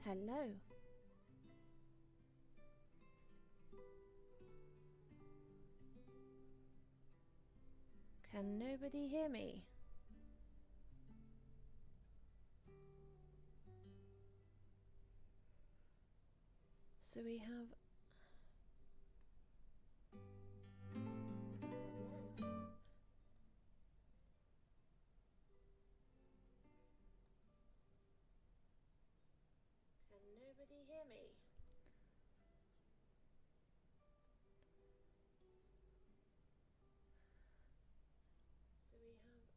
Hello. Can nobody hear me? So we have... Can nobody hear me? So we have...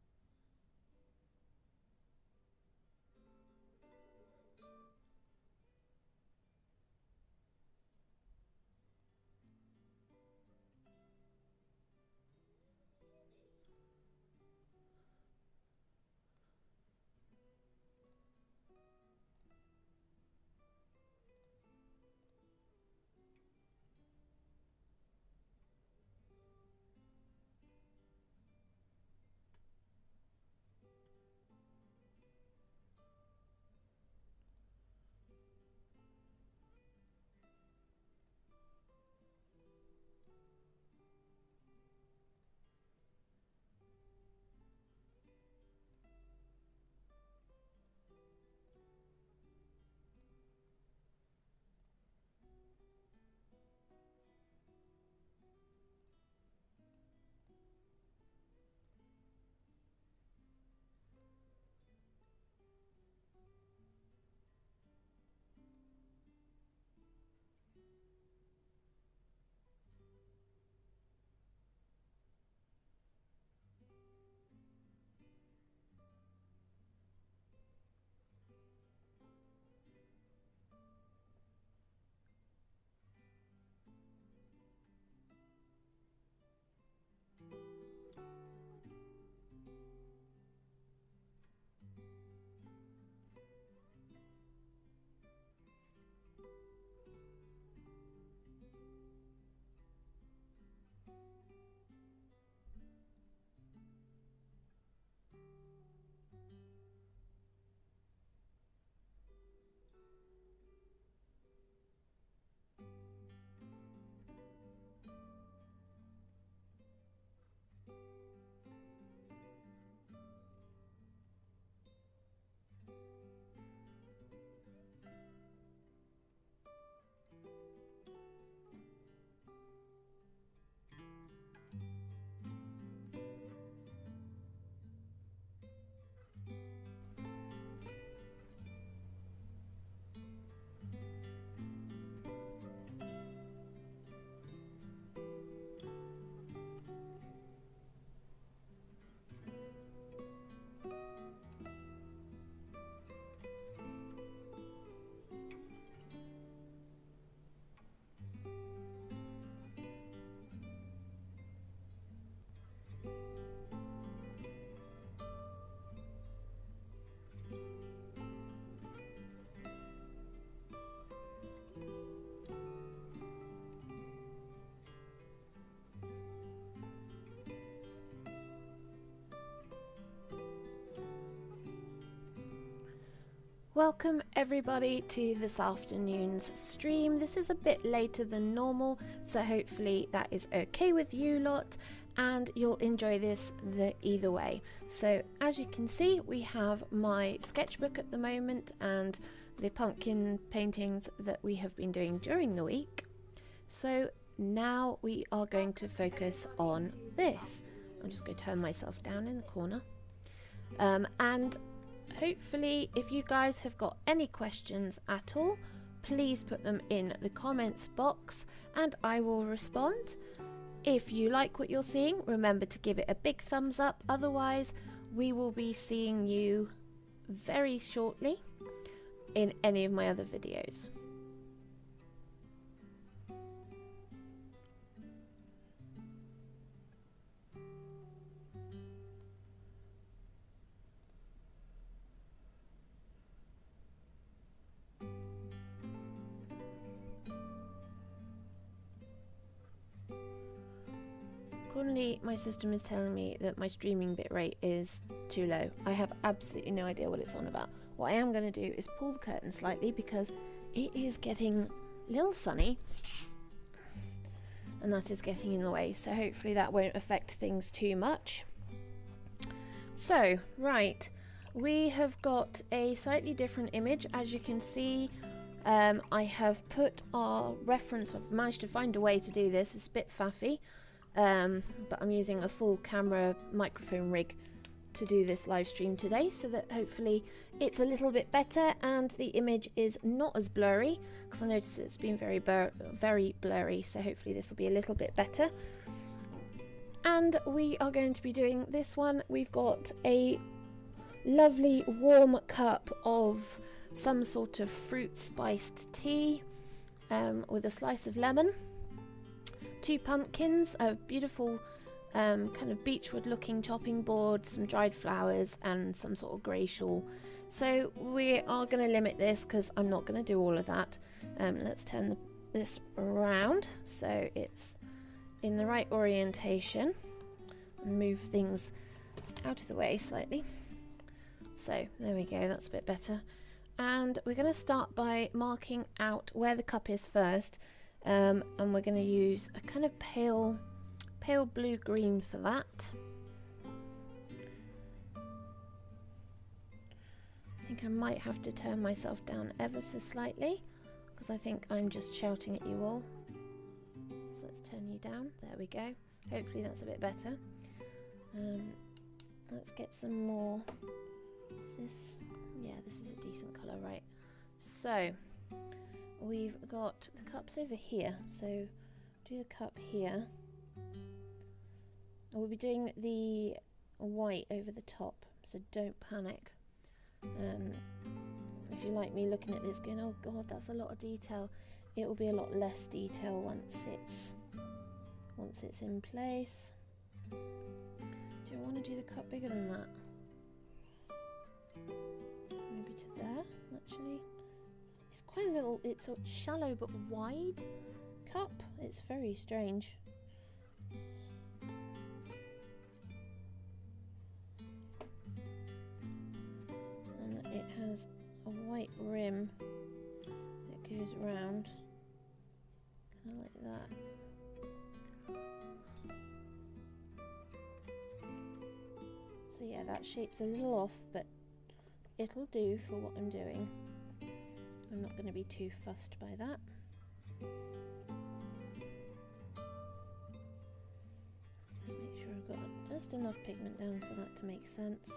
Welcome everybody to this afternoon's stream. This is a bit later than normal, so hopefully that is okay with you lot and you'll enjoy this either way. So as you can see, we have my sketchbook at the moment and the pumpkin paintings that we have been doing during the week. So now we are going to focus on this. I'm just going to turn myself down in the corner and hopefully, if you guys have got any questions at all, please put them in the comments box and I will respond. If you like what you're seeing, remember to give it a big thumbs up. Otherwise, we will be seeing you very shortly in any of my other videos. Currently, my system is telling me that my streaming bitrate is too low. I have absolutely no idea what it's on about. what I am going to do is pull the curtain slightly because it is getting a little sunny and that is getting in the way, so hopefully that won't affect things too much. So right, we have got a slightly different image. As you can see, I have put our reference. I've managed to find a way to do this. It's a bit faffy, but I'm using a full camera microphone rig to do this live stream today, so that hopefully it's a little bit better and the image is not as blurry, because I noticed it's been very blurry, so hopefully this will be a little bit better. And we are going to be doing this one. We've got a lovely warm cup of some sort of fruit spiced tea with a slice of lemon, 2 pumpkins, a beautiful kind of beechwood looking chopping board, some dried flowers and some sort of grey shawl. So we are going to limit this because I'm not going to do all of that. Let's turn this around so it's in the right orientation and move things out of the way slightly. So there we go, that's a bit better. And we're going to start by marking out where the cup is first, and we're going to use a kind of pale blue-green for that. I think I might have to turn myself down ever so slightly because I think I'm just shouting at you all. So let's turn you down. There we go. Hopefully that's a bit better. Let's get some more. Is this? Yeah, this is a decent colour, right? So we've got the cups over here. So do the cup here. We'll be doing the white over the top, so don't panic. If you like me looking at this going, oh god, that's a lot of detail, it will be a lot less detail once it's in place. Do you want to do the cup bigger than that? Maybe to there, actually. It's quite a little, it's a shallow but wide cup. It's very strange. It has a white rim that goes round, kind of like that. So yeah, that shape's a little off, but it'll do for what I'm doing. I'm not going to be too fussed by that. Just make sure I've got just enough pigment down for that to make sense.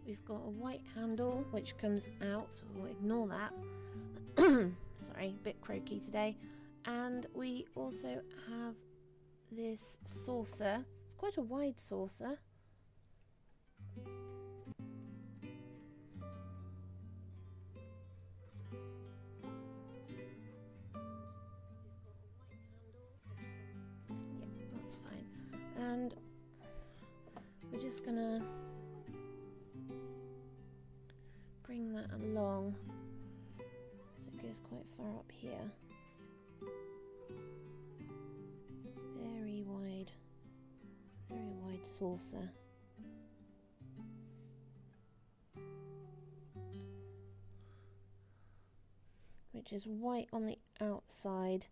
We've got a white handle which comes out, so we'll ignore that. Sorry, a bit croaky today. And we also have this saucer. It's quite a wide saucer. Yep, that's fine. And we're just gonna bring that along so it goes quite far up here. Very wide saucer. Which is white on the outside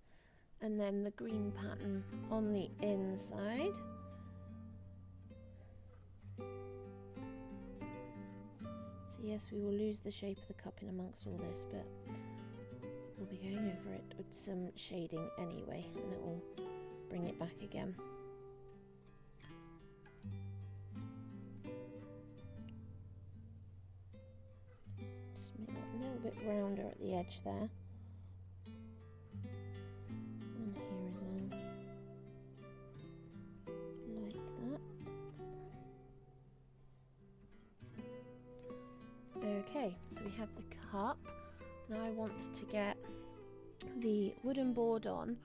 and then the green pattern on the inside. Yes, we will lose the shape of the cup in amongst all this, but we'll be going over it with some shading anyway, and it will bring it back again. Just make that a little bit rounder at the edge there. And here as well. Like that. Okay, so we have the cup. Now I want to get the wooden board on,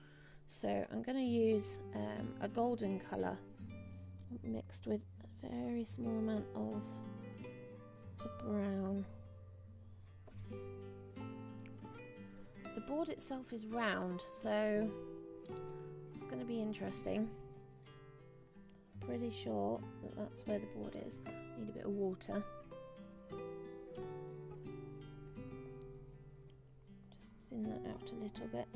so I'm going to use a golden colour mixed with a very small amount of the brown. The board itself is round, so it's going to be interesting. I'm pretty sure that that's where the board is. Need a bit of water. Just thin that out a little bit.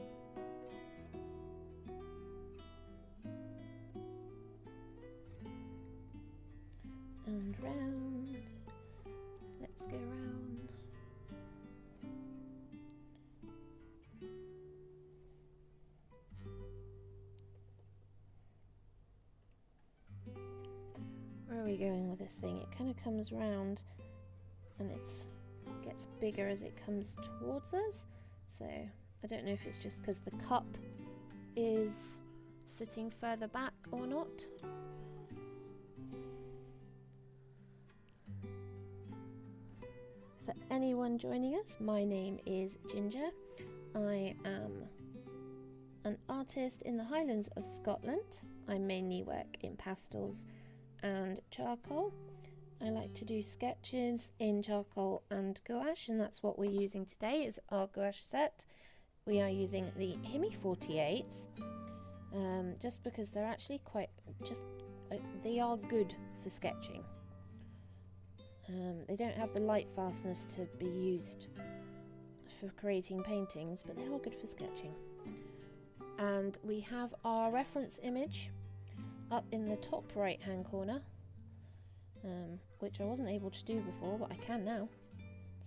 And round. Let's go round. Where are we going with this thing? It kind of comes round and it gets bigger as it comes towards us. So I don't know if it's just because the cup is sitting further back or not. For anyone joining us, my name is Ginger. I am an artist in the Highlands of Scotland. I mainly work in pastels and charcoal. I like to do sketches in charcoal and gouache, and that's what we're using today is our gouache set. We are using the Himi 48s just because they're actually they are good for sketching. They don't have the light fastness to be used for creating paintings, but they are good for sketching. And we have our reference image up in the top right hand corner, which I wasn't able to do before, but I can now.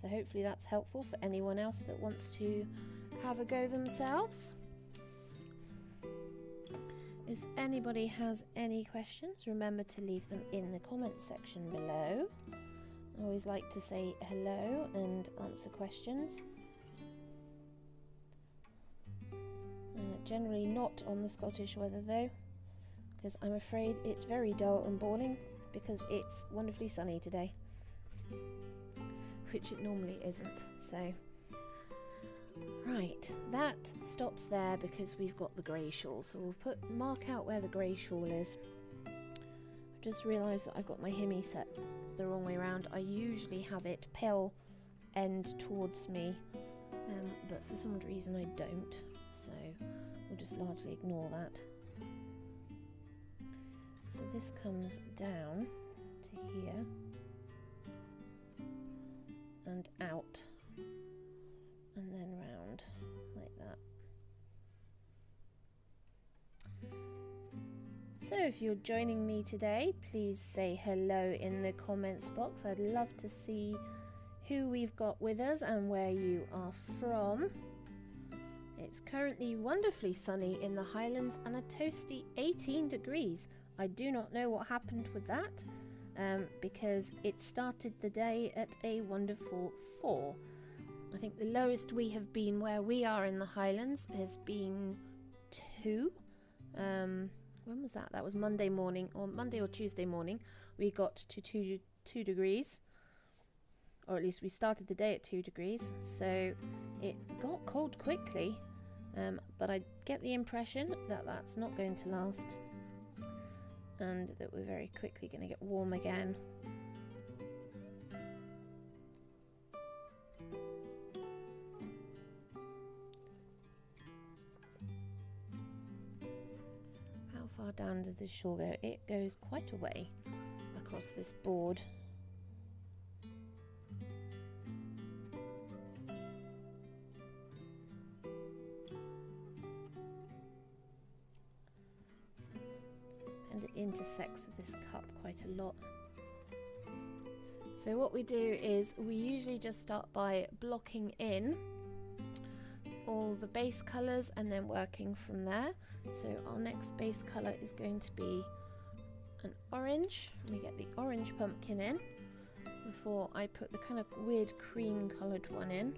So hopefully that's helpful for anyone else that wants to have a go themselves. If anybody has any questions, remember to leave them in the comments section below. I always like to say hello and answer questions. Generally not on the Scottish weather though, because I'm afraid it's very dull and boring because it's wonderfully sunny today, which it normally isn't. So, right, that stops there because we've got the grey shawl. So we'll mark out where the grey shawl is. I just realised that I've got my Himi set the wrong way around. I usually have it pale end towards me, but for some reason I don't, so we'll just largely ignore that. So this comes down to here and out and then round like that. So if you're joining me today, please say hello in the comments box. I'd love to see who we've got with us and where you are from. It's currently wonderfully sunny in the Highlands and a toasty 18 degrees. I do not know what happened with that because it started the day at a wonderful 4. I think the lowest we have been where we are in the Highlands has been 2. When was that? That was Monday morning, or Monday or Tuesday morning. We got to 2 degrees, or at least we started the day at 2 degrees. So it got cold quickly, but I get the impression that that's not going to last, and that we're very quickly going to get warm again. How far down does this shawl go? It goes quite a way across this board. And it intersects with this cup quite a lot. So what we do is we usually just start by blocking in all the base colours and then working from there. So our next base colour is going to be an orange. We get the orange pumpkin in before I put the kind of weird cream coloured one in.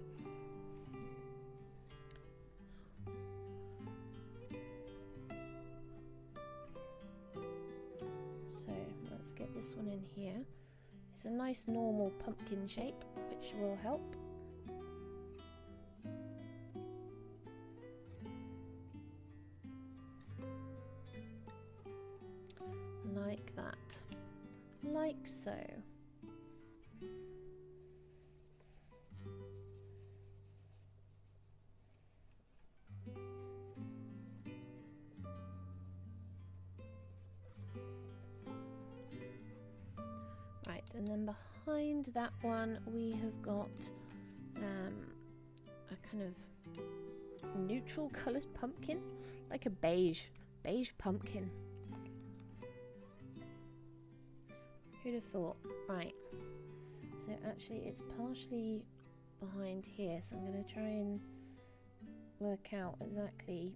So let's get this one in here. It's a nice normal pumpkin shape, which will help. like that, like so. Right, and then behind that one we have got a kind of neutral coloured pumpkin, like a beige pumpkin. Who'd have thought? Right, so actually it's partially behind here, so I'm going to try and work out exactly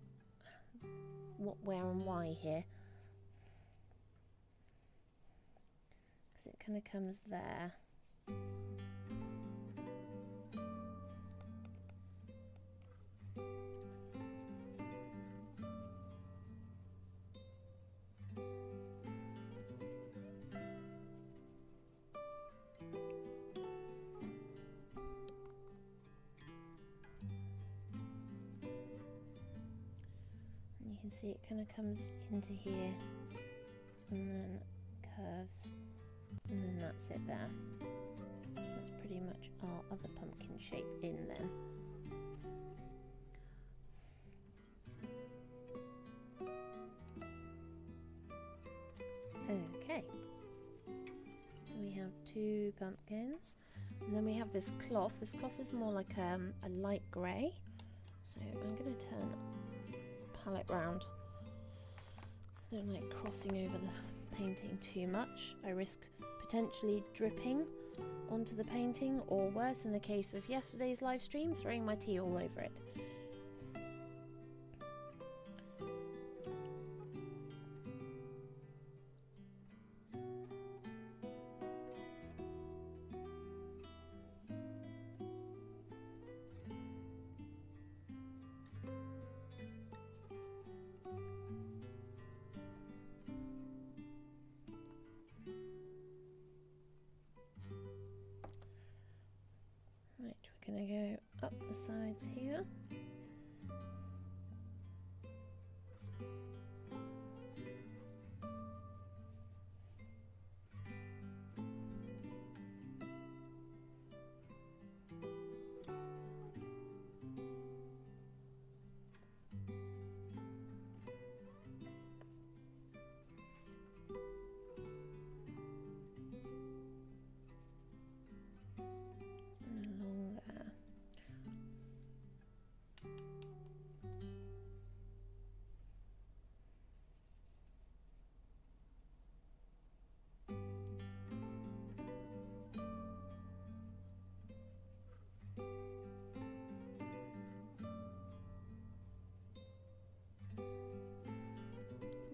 what, where and why here, because it kind of comes there. You can see it kind of comes into here and then curves, and then that's it there. That's pretty much our other pumpkin shape in then. Okay, so we have 2 pumpkins, and then we have this cloth. This cloth is more like a light grey, so I'm going to turn palette round. I don't like crossing over the painting too much. I risk potentially dripping onto the painting, or worse in the case of yesterday's live stream, throwing my tea all over it. Right, we're going to go up the sides here.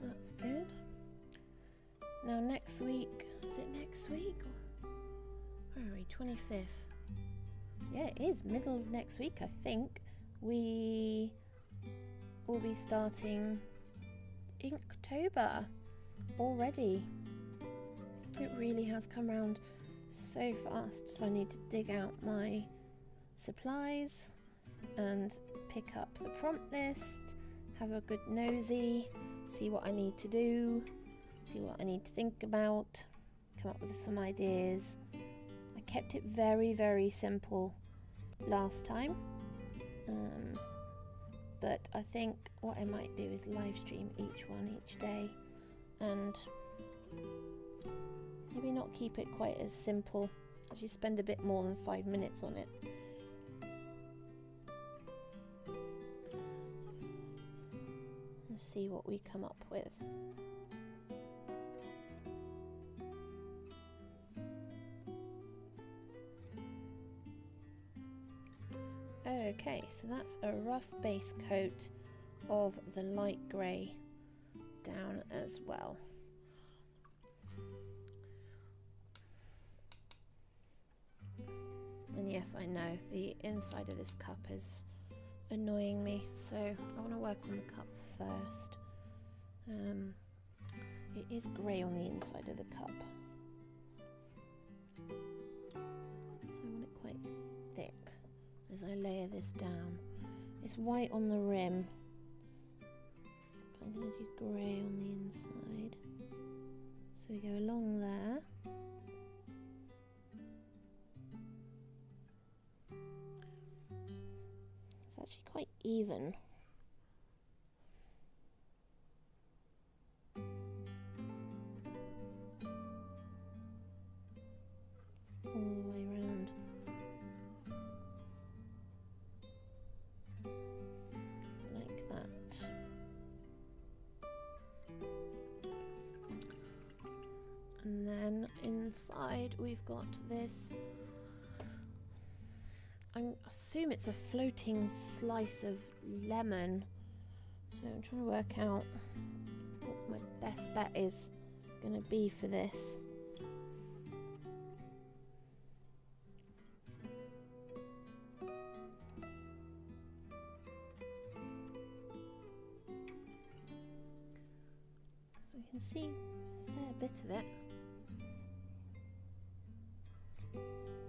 That's good. Now next week, is it next week? Where are we? 25th. Yeah, it is middle of next week, I think. We will be starting Inktober already. It really has come around so fast, so I need to dig out my supplies and pick up the prompt list, have a good nosy, see what I need to do, see what I need to think about, come up with some ideas. I kept it very, very simple last time, but I think what I might do is live stream each one each day, and maybe not keep it quite as simple, as you spend a bit more than 5 minutes on it. Let's see what we come up with. Okay, so that's a rough base coat of the light grey down as well. And yes, I know the inside of this cup is annoying me, so I want to work on the cup first. It is grey on the inside of the cup, so I want it quite thick as I layer this down. It's white on the rim, but I'm going to do grey on the inside, So we go along there. It's actually quite even. All the way around. Like that. And then inside we've got this, I assume it's a floating slice of lemon. So I'm trying to work out what my best bet is going to be for this. So you can see a fair bit of it.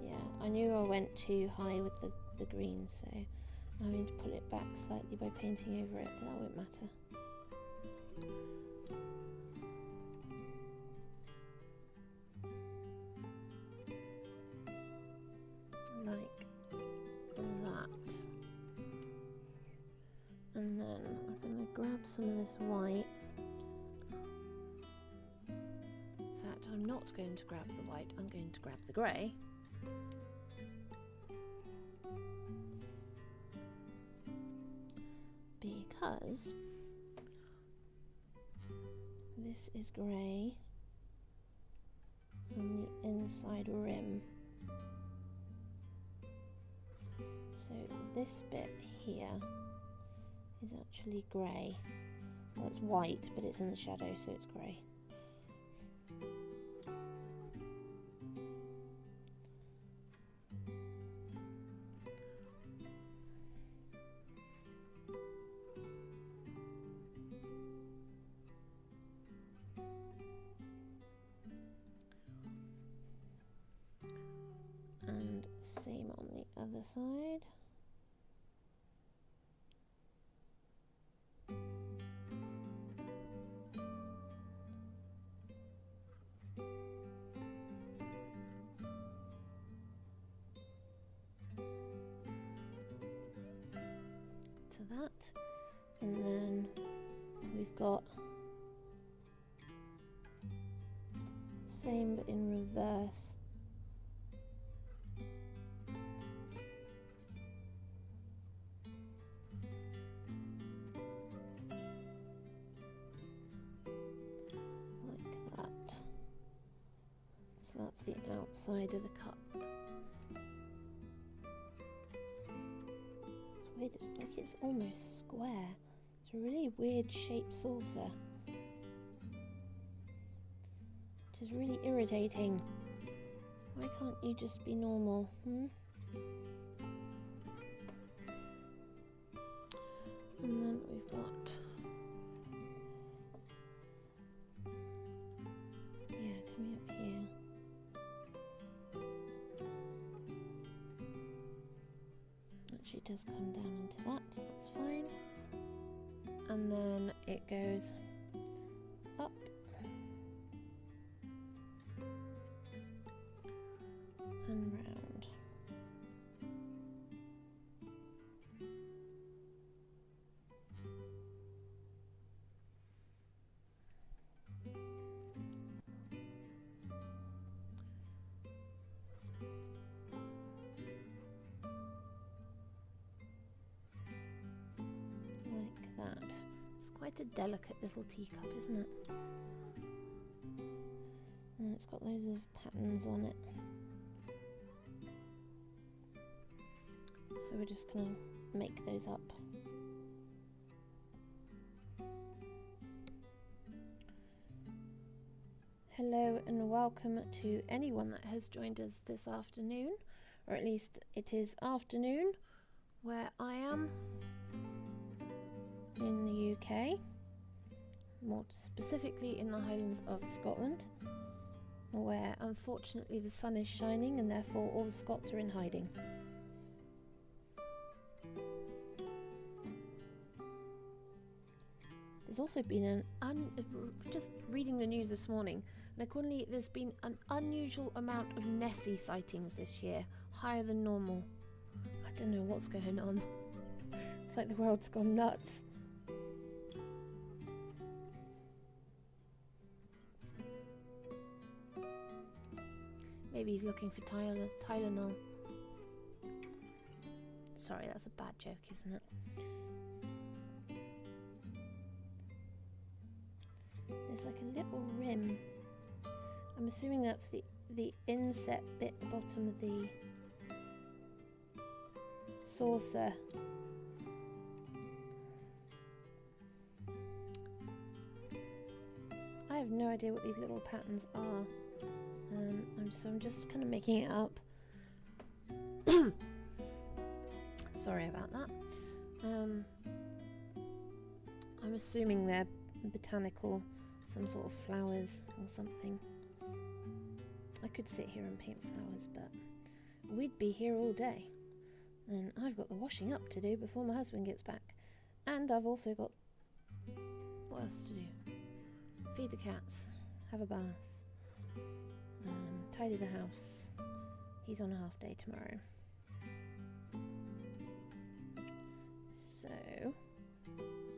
Yeah, I knew I went too high with the green, so I'm going to pull it back slightly by painting over it, but that won't matter. Like that. And then I'm going to grab some of this white. In fact, I'm not going to grab the white, I'm going to grab the grey. Because this is grey on the inside rim. So this bit here is actually grey. Well, it's white, but it's in the shadow, so it's grey. And same on the other side. To that, and then we've got same but in reverse. Like that. So that's the outside of the cup. It's like it's almost square. It's a really weird shaped saucer, which is really irritating. Why can't you just be normal? And then we've got, yeah, coming up here. It does come down into that, so that's fine. And then it goes up and round. That. It's quite a delicate little teacup, isn't it? And it's got loads of patterns on it. So we're just going to make those up. Hello and welcome to anyone that has joined us this afternoon, or at least it is afternoon where I am. In the UK, more specifically in the Highlands of Scotland, where unfortunately the sun is shining and therefore all the Scots are in hiding. There's also been just reading the news this morning, and accordingly there's been an unusual amount of Nessie sightings this year, higher than normal. I don't know what's going on. It's like the world's gone nuts. Maybe he's looking for Tylenol. Sorry, that's a bad joke, isn't it? There's like a little rim. I'm assuming that's the inset bit at the bottom of the saucer. I have no idea what these little patterns are. So I'm just kind of making it up. Sorry about that. I'm assuming they're botanical, some sort of flowers or something. I could sit here and paint flowers, but we'd be here all day. And I've got the washing up to do before my husband gets back. And I've also got... what else to do? Feed the cats, have a bath, tidy the house. He's on a half day tomorrow. So,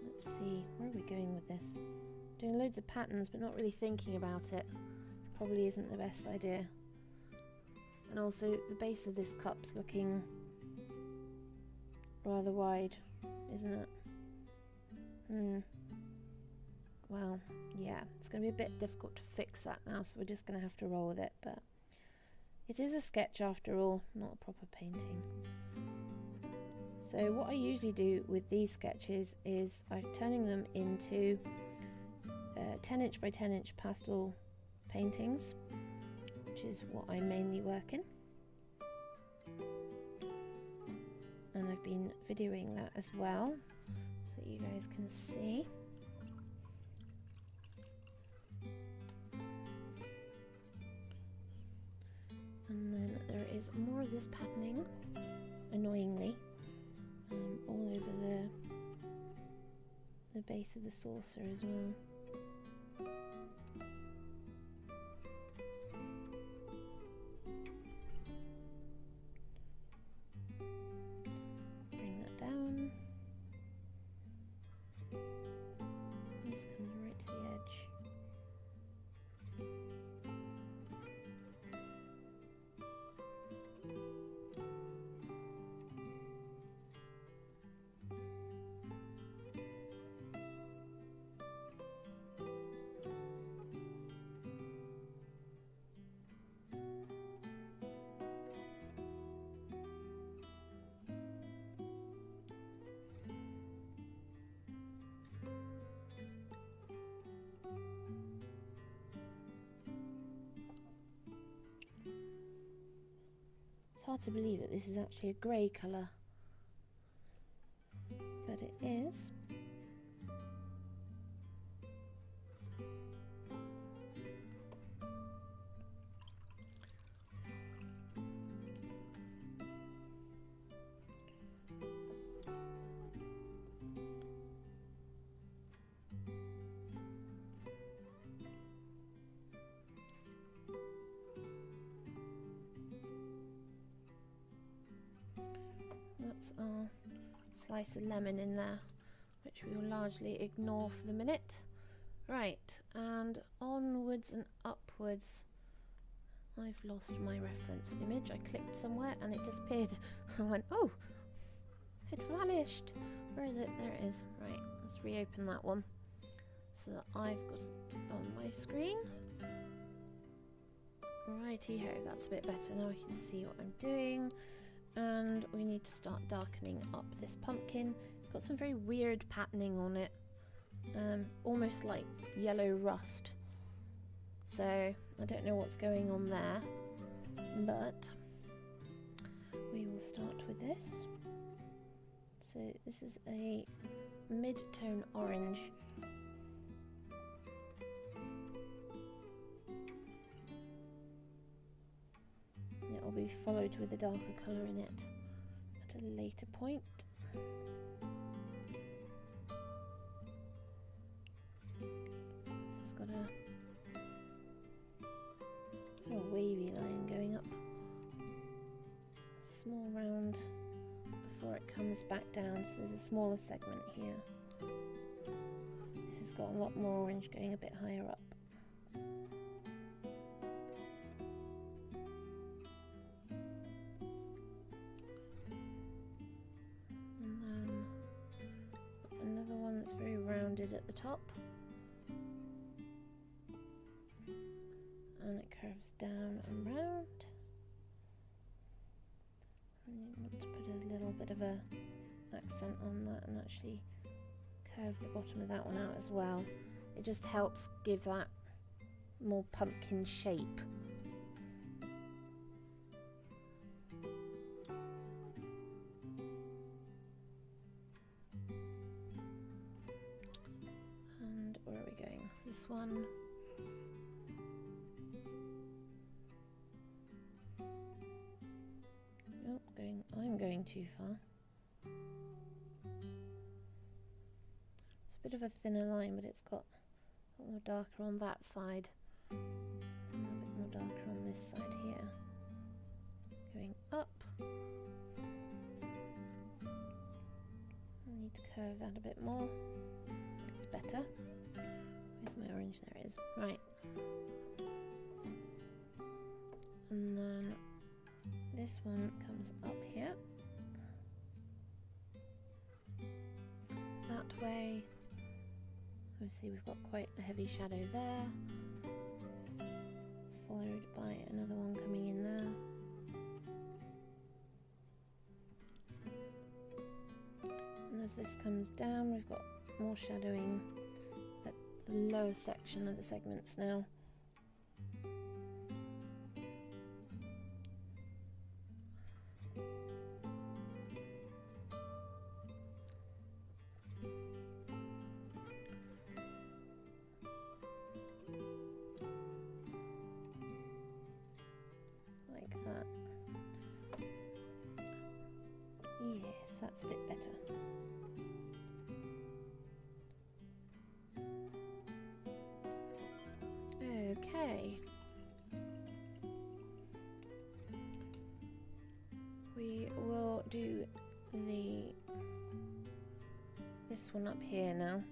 let's see, where are we going with this? Doing loads of patterns but not really thinking about it probably isn't the best idea. And also the base of this cup's looking rather wide, isn't it? Well, yeah, it's going to be a bit difficult to fix that now, so we're just going to have to roll with it, but it is a sketch after all, not a proper painting. So what I usually do with these sketches is I'm turning them into 10" by 10" pastel paintings, which is what I mainly work in. And I've been videoing that as well, so you guys can see. And then there is more of this patterning, annoyingly, all over the base of the saucer as well. Bring that down. This comes right to the edge. It's hard to believe that this is actually a grey colour, but it is. That's our slice of lemon in there, which we will largely ignore for the minute. Right, and onwards and upwards. I've lost my reference image. I clicked somewhere and it disappeared. I went, oh, it vanished. Where is it? There it is. Right, let's reopen that one so that I've got it on my screen. Righty-ho, that's a bit better. Now I can see what I'm doing. And we need to start darkening up this pumpkin. It's got some very weird patterning on it, almost like yellow rust. So I don't know what's going on there, but we will start with this. So this is a mid-tone orange. It will be followed with a darker colour in it at a later point. wavy line going up. Small round before it comes back down, so there's a smaller segment here. This has got a lot more orange going a bit higher up. And then another one that's very rounded at the top. And it curves down and round. And you want to put a little bit of a accent on that and actually curve the bottom of that one out as well. It just helps give that more pumpkin shape. And where are we going? This one. Oh, I'm going too far. It's a bit of a thinner line, but it's got a lot more darker on that side and a bit more darker on this side here. Going up. I need to curve that a bit more. That's better. Where's my orange? There it is. Right. And then this one comes up here. That way. Obviously we've got quite a heavy shadow there, followed by another one coming in there. And as this comes down, we've got more shadowing at the lower section of the segments now. Yes, that's a bit better. Okay. We will do this one up here now.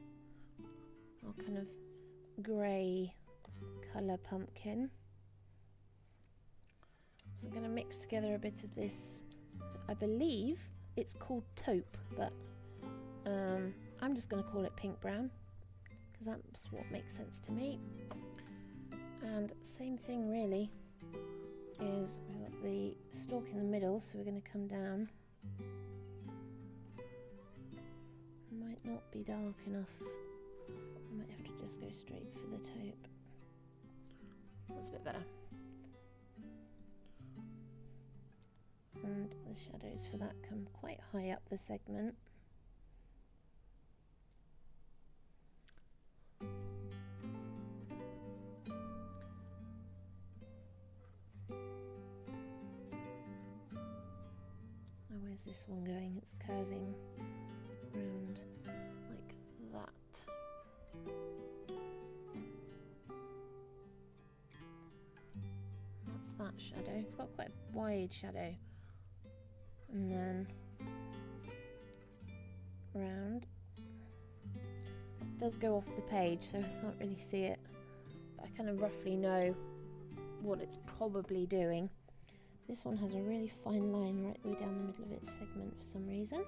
Our kind of grey colour pumpkin. So I'm going to mix together a bit of this. I believe it's called taupe, but I'm just going to call it pink brown because that's what makes sense to me. And same thing really, is we've got the stalk in the middle, so we're going to come down. Might not be dark enough. I might have to just go straight for the taupe. That's a bit better. And the shadows for that come quite high up the segment. Now where's this one going? It's curving round like that. That's that shadow. It's got quite a wide shadow. And then round. It does go off the page, so I can't really see it, but I kind of roughly know what it's probably doing. This one has a really fine line right the way down the middle of its segment for some reason.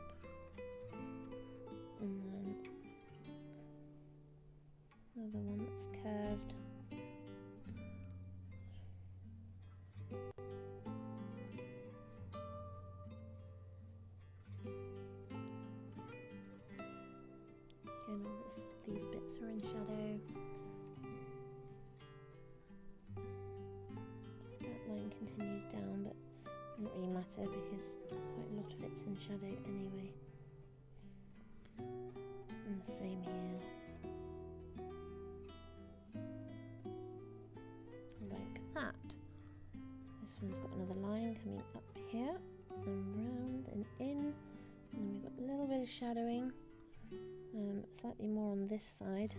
And then another one that's curved. Again, these bits are in shadow. That line continues down, but it doesn't really matter because quite a lot of it's in shadow anyway. And the same here. Like that. This one's got another line coming up here and round and in. And then we've got a little bit of shadowing. Slightly more on this side.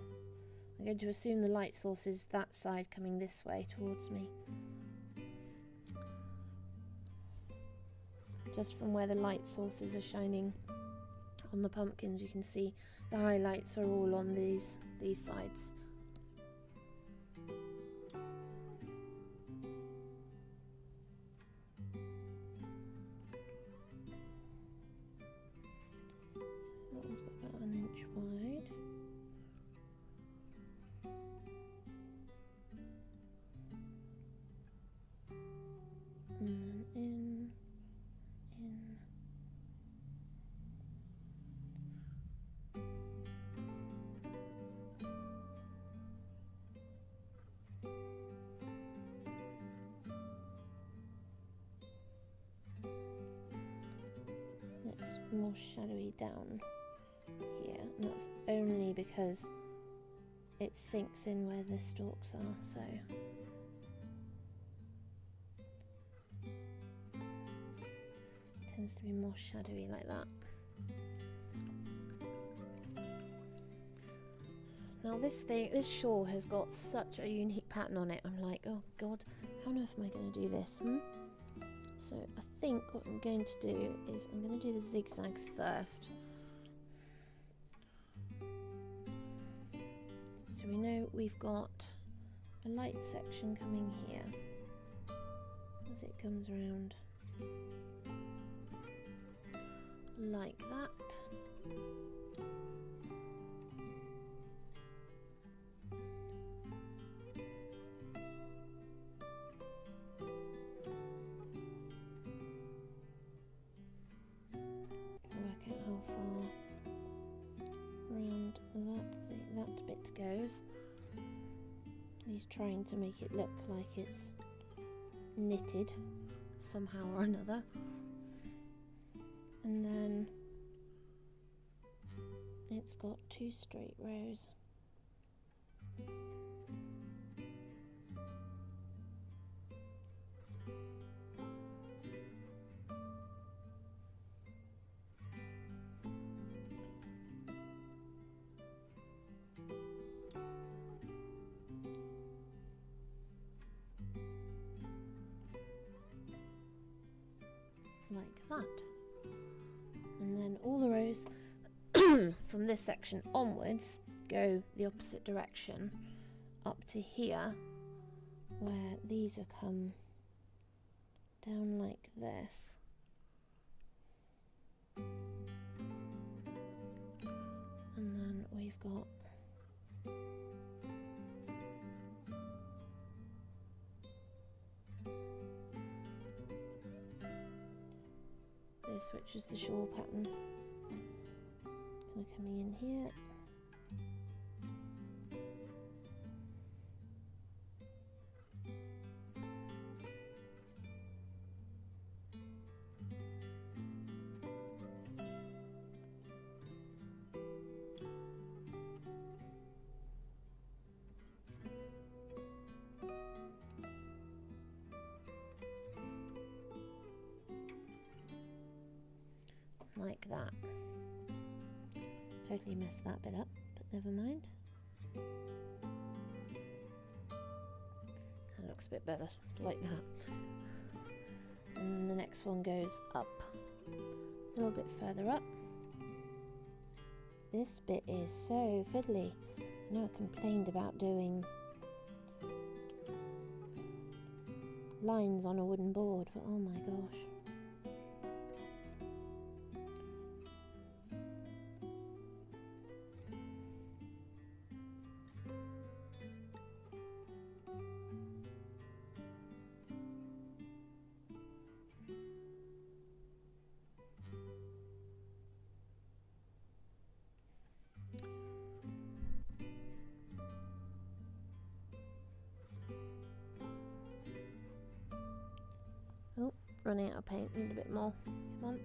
I'm going to assume the light source is that side coming this way towards me. just from where the light sources are shining on the pumpkins. You can see the highlights are all on these sides. So that one's got about 1 inch wide. And then in. It's more shadowy down here, and that's only because it sinks in where the stalks are, so tends to be more shadowy like that. Now this shawl has got such a unique pattern on it. I'm like, oh god, how on earth am I going to do this? So I think what I'm going to do is I'm going to do the zigzags first. So we know we've got a light section coming here as it comes around like that. Work out how far around that bit goes. He's trying to make it look like it's knitted somehow or another. And then it's got 2 straight rows. Like that. And then all the rows from this section onwards go the opposite direction up to here, where these are come down like this. And then we've got this, which is the shawl pattern, kind of coming in here. Like that. Totally messed that bit up, but never mind. That looks a bit better, like that. And then the next one goes up a little bit further up. This bit is so fiddly. I know I complained about doing lines on a wooden board, but oh my gosh. Oh, running out of paint, need a bit more. Come on.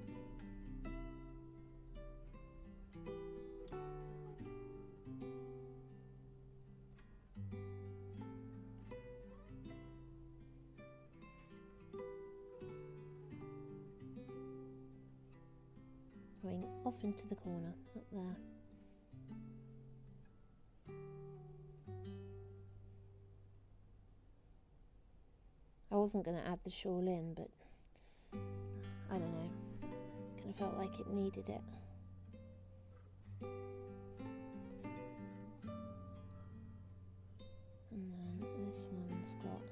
Going off into the corner, up there. I wasn't going to add the shawl in, but I don't know. felt like it needed it. And then this one's got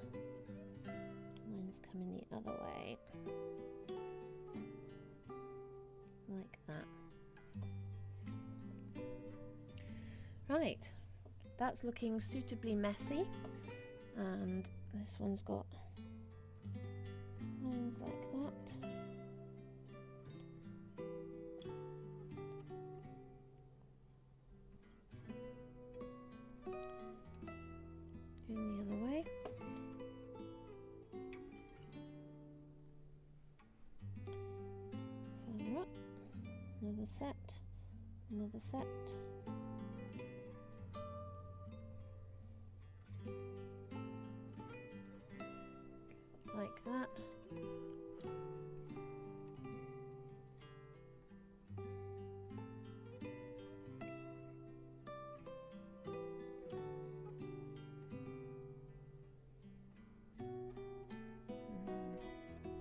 lines coming the other way, like that. Right, that's looking suitably messy, and this one's got lines like that. Going the other way. Further up, another set, another set. Like that.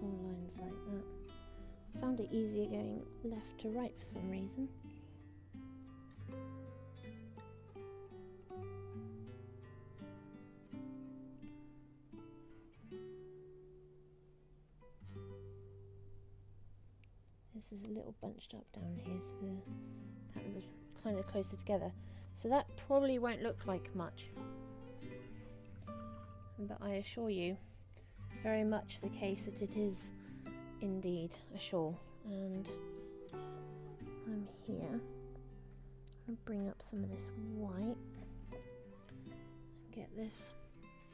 All lines like that. I found it easier going left to right for some reason. This is a little bunched up down here, so the patterns are kind of closer together. So that probably won't look like much, but I assure you, it's very much the case that it is indeed a shawl. And I'm here. I'll bring up some of this white and get this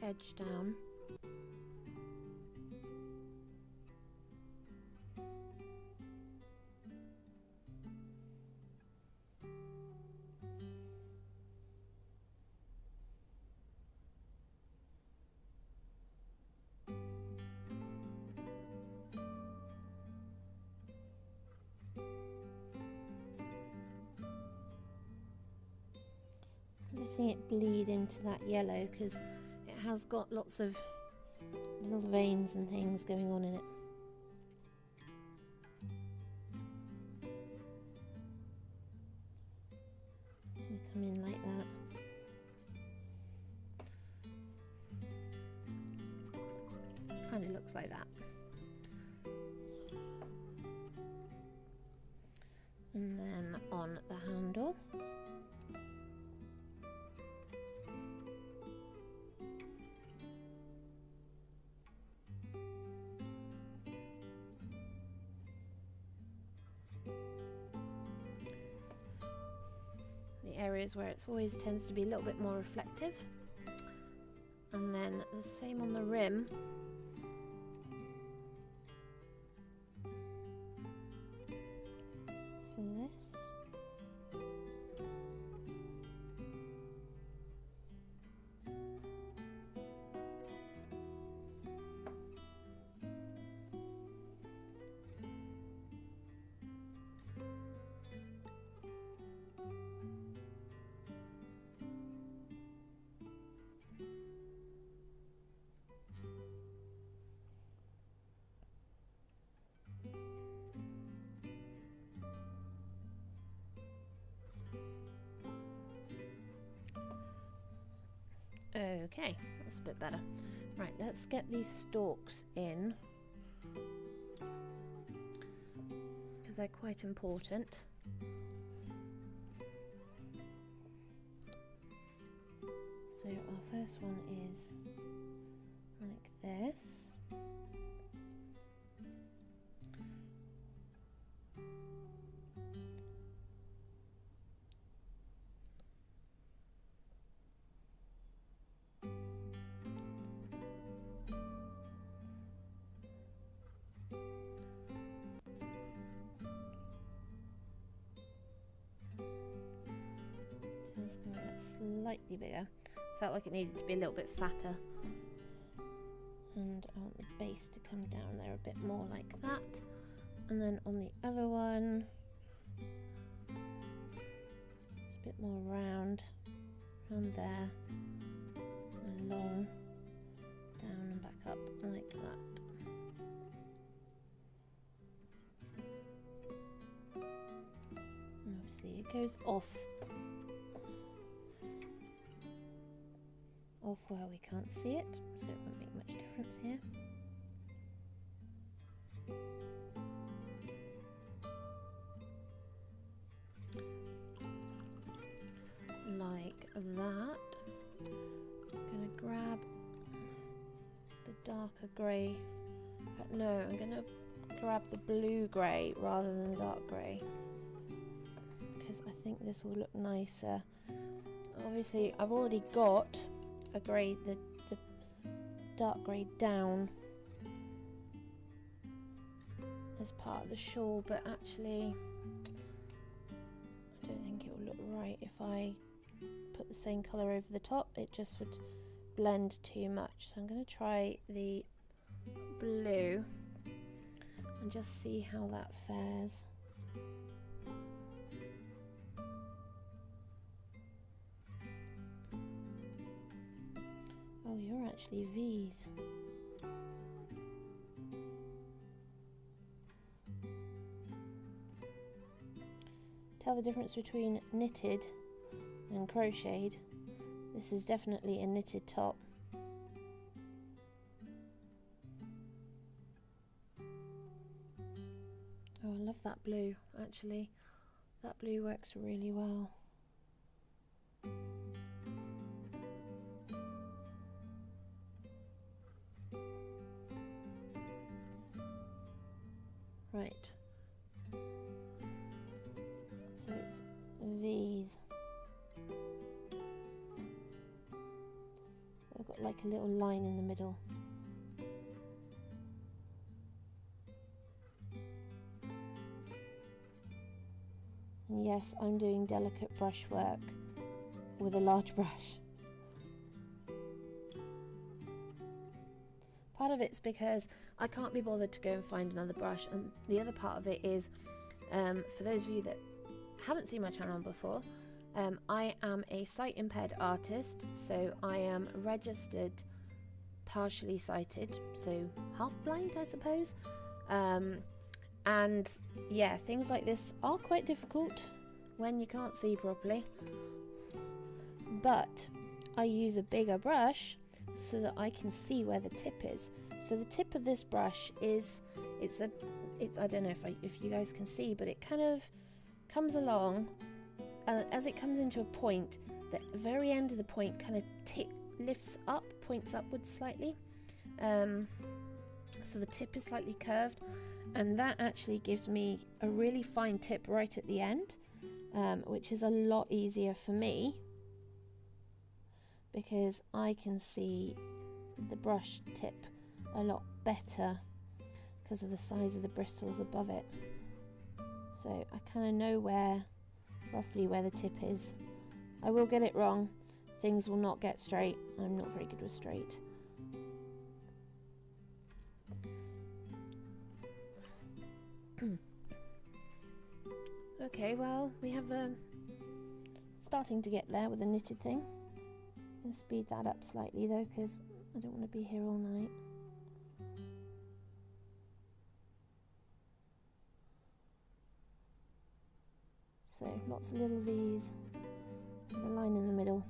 edge down. Letting it bleed into that yellow because it has got lots of little veins and things going on in it. And come in like that. Kind of looks like that. And then on the handle, the areas where it always tends to be a little bit more reflective, and then the same on the rim. For this. Okay, that's a bit better. Right, let's get these stalks in because they're quite important. So our first one is like this. Just going to get slightly bigger. Felt like it needed to be a little bit fatter. And I want the base to come down there a bit more like that. And then on the other one, it's a bit more round there, and long, down and back up like that. goes off where we can't see it, so it won't make much difference here. Like that. I'm going to grab the darker grey. No, I'm going to grab the blue grey rather than the dark grey, because I think this will look nicer. Obviously I've already got a grey, the dark grey down as part of the shawl, but actually I don't think it will look right if I put the same colour over the top. It just would blend too much. So I'm going to try the blue and just see how that fares. Oh, you're actually V's. Tell the difference between knitted and crocheted. This is definitely a knitted top. Oh, I love that blue, actually. That blue works really well. Right. So it's V's. I've got like a little line in the middle. And yes, I'm doing delicate brush work with a large brush. Part of it's because I can't be bothered to go and find another brush, and the other part of it is, for those of you that haven't seen my channel before, I am a sight impaired artist, so I am registered partially sighted, so half blind I suppose, and yeah, things like this are quite difficult when you can't see properly, but I use a bigger brush so that I can see where the tip is. So the tip of this brush is, it's I don't know if you guys can see, but it kind of comes along, as it comes into a point, the very end of the point kind of lifts up, points upwards slightly, so the tip is slightly curved, and that actually gives me a really fine tip right at the end, which is a lot easier for me because I can see the brush tip a lot better because of the size of the bristles above it. So I kind of know roughly where the tip is. I will get it wrong. Things will not get straight. I'm not very good with straight. Okay, well, we have starting to get there with the knitted thing. I'm going to speed that up slightly though, because I don't want to be here all night. So lots of little V's with a line in the middle.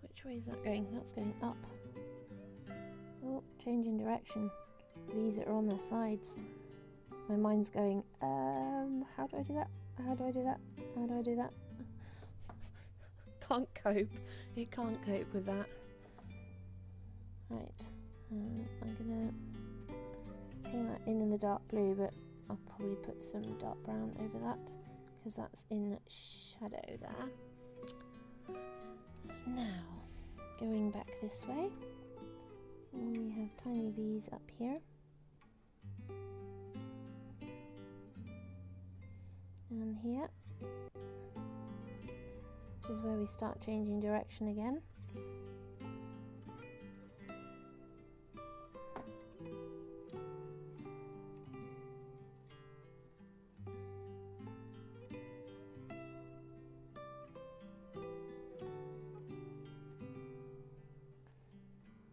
Which way is that going? That's going up. Oh, changing direction. V's that are on their sides. My mind's going, how do I do that? How do I do that? How do I do that? Can't cope. It can't cope with that. Right. I'm gonna paint that in the dark blue, but I'll probably put some dark brown over that because that's in shadow there. Now, going back this way, we have tiny V's up here. And here is where we start changing direction again.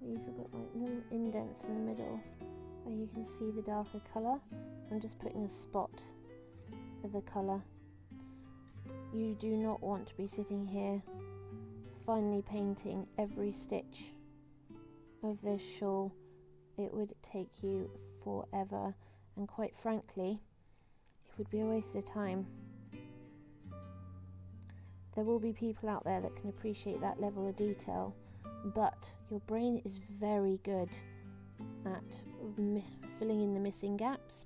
These have got like little indents in the middle where you can see the darker colour. So I'm just putting a spot of the colour. You do not want to be sitting here finely painting every stitch of this shawl. It would take you forever, and quite frankly, it would be a waste of time. There will be people out there that can appreciate that level of detail, but your brain is very good at filling in the missing gaps.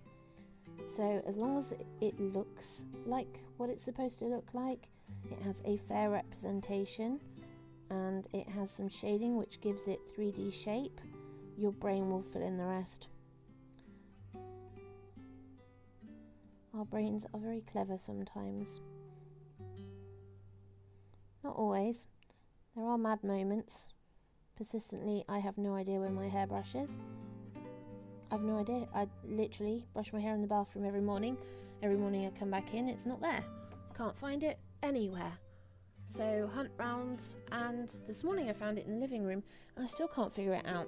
So as long as it looks like what it's supposed to look like, it has a fair representation, and it has some shading which gives it 3D shape, your brain will fill in the rest. Our brains are very clever sometimes. Not always. There are mad moments. Persistently, I have no idea where my hairbrush is. I've no idea. I literally brush my hair in the bathroom every morning. Every morning I come back in, it's not there. Can't find it anywhere. So hunt round, and this morning I found it in the living room and I still can't figure it out.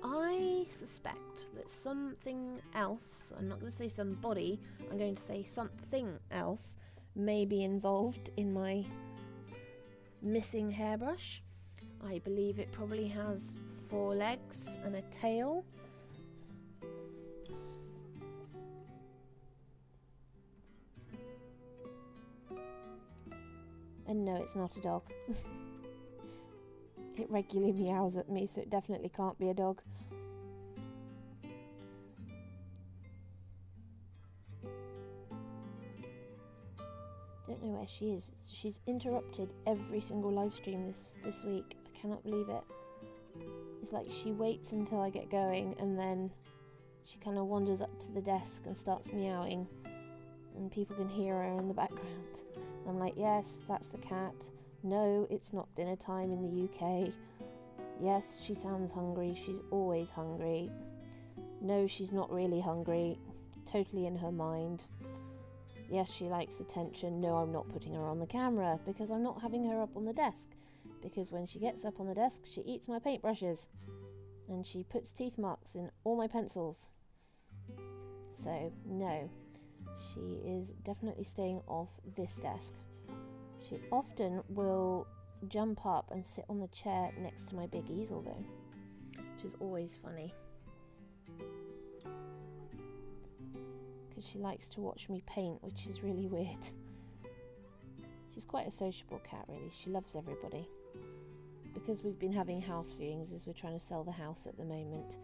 I suspect that something else, I'm not going to say somebody, I'm going to say something else may be involved in my missing hairbrush. I believe it probably has 4 legs and a tail. And no, it's not a dog. It regularly meows at me, so it definitely can't be a dog. Don't know where she is. She's interrupted every single live stream this week. I cannot believe it. It's like she waits until I get going, and then she kind of wanders up to the desk and starts meowing, and people can hear her in the background. I'm like, yes, that's the cat. No, it's not dinner time in the UK. Yes, she sounds hungry. She's always hungry. No, she's not really hungry. Totally in her mind. Yes, she likes attention. No, I'm not putting her on the camera because I'm not having her up on the desk. Because when she gets up on the desk, she eats my paintbrushes. And she puts teeth marks in all my pencils. So, no. She is definitely staying off this desk. She often will jump up and sit on the chair next to my big easel though, which is always funny. Because she likes to watch me paint, which is really weird. She's quite a sociable cat really, she loves everybody. Because we've been having house viewings as we're trying to sell the house at the moment,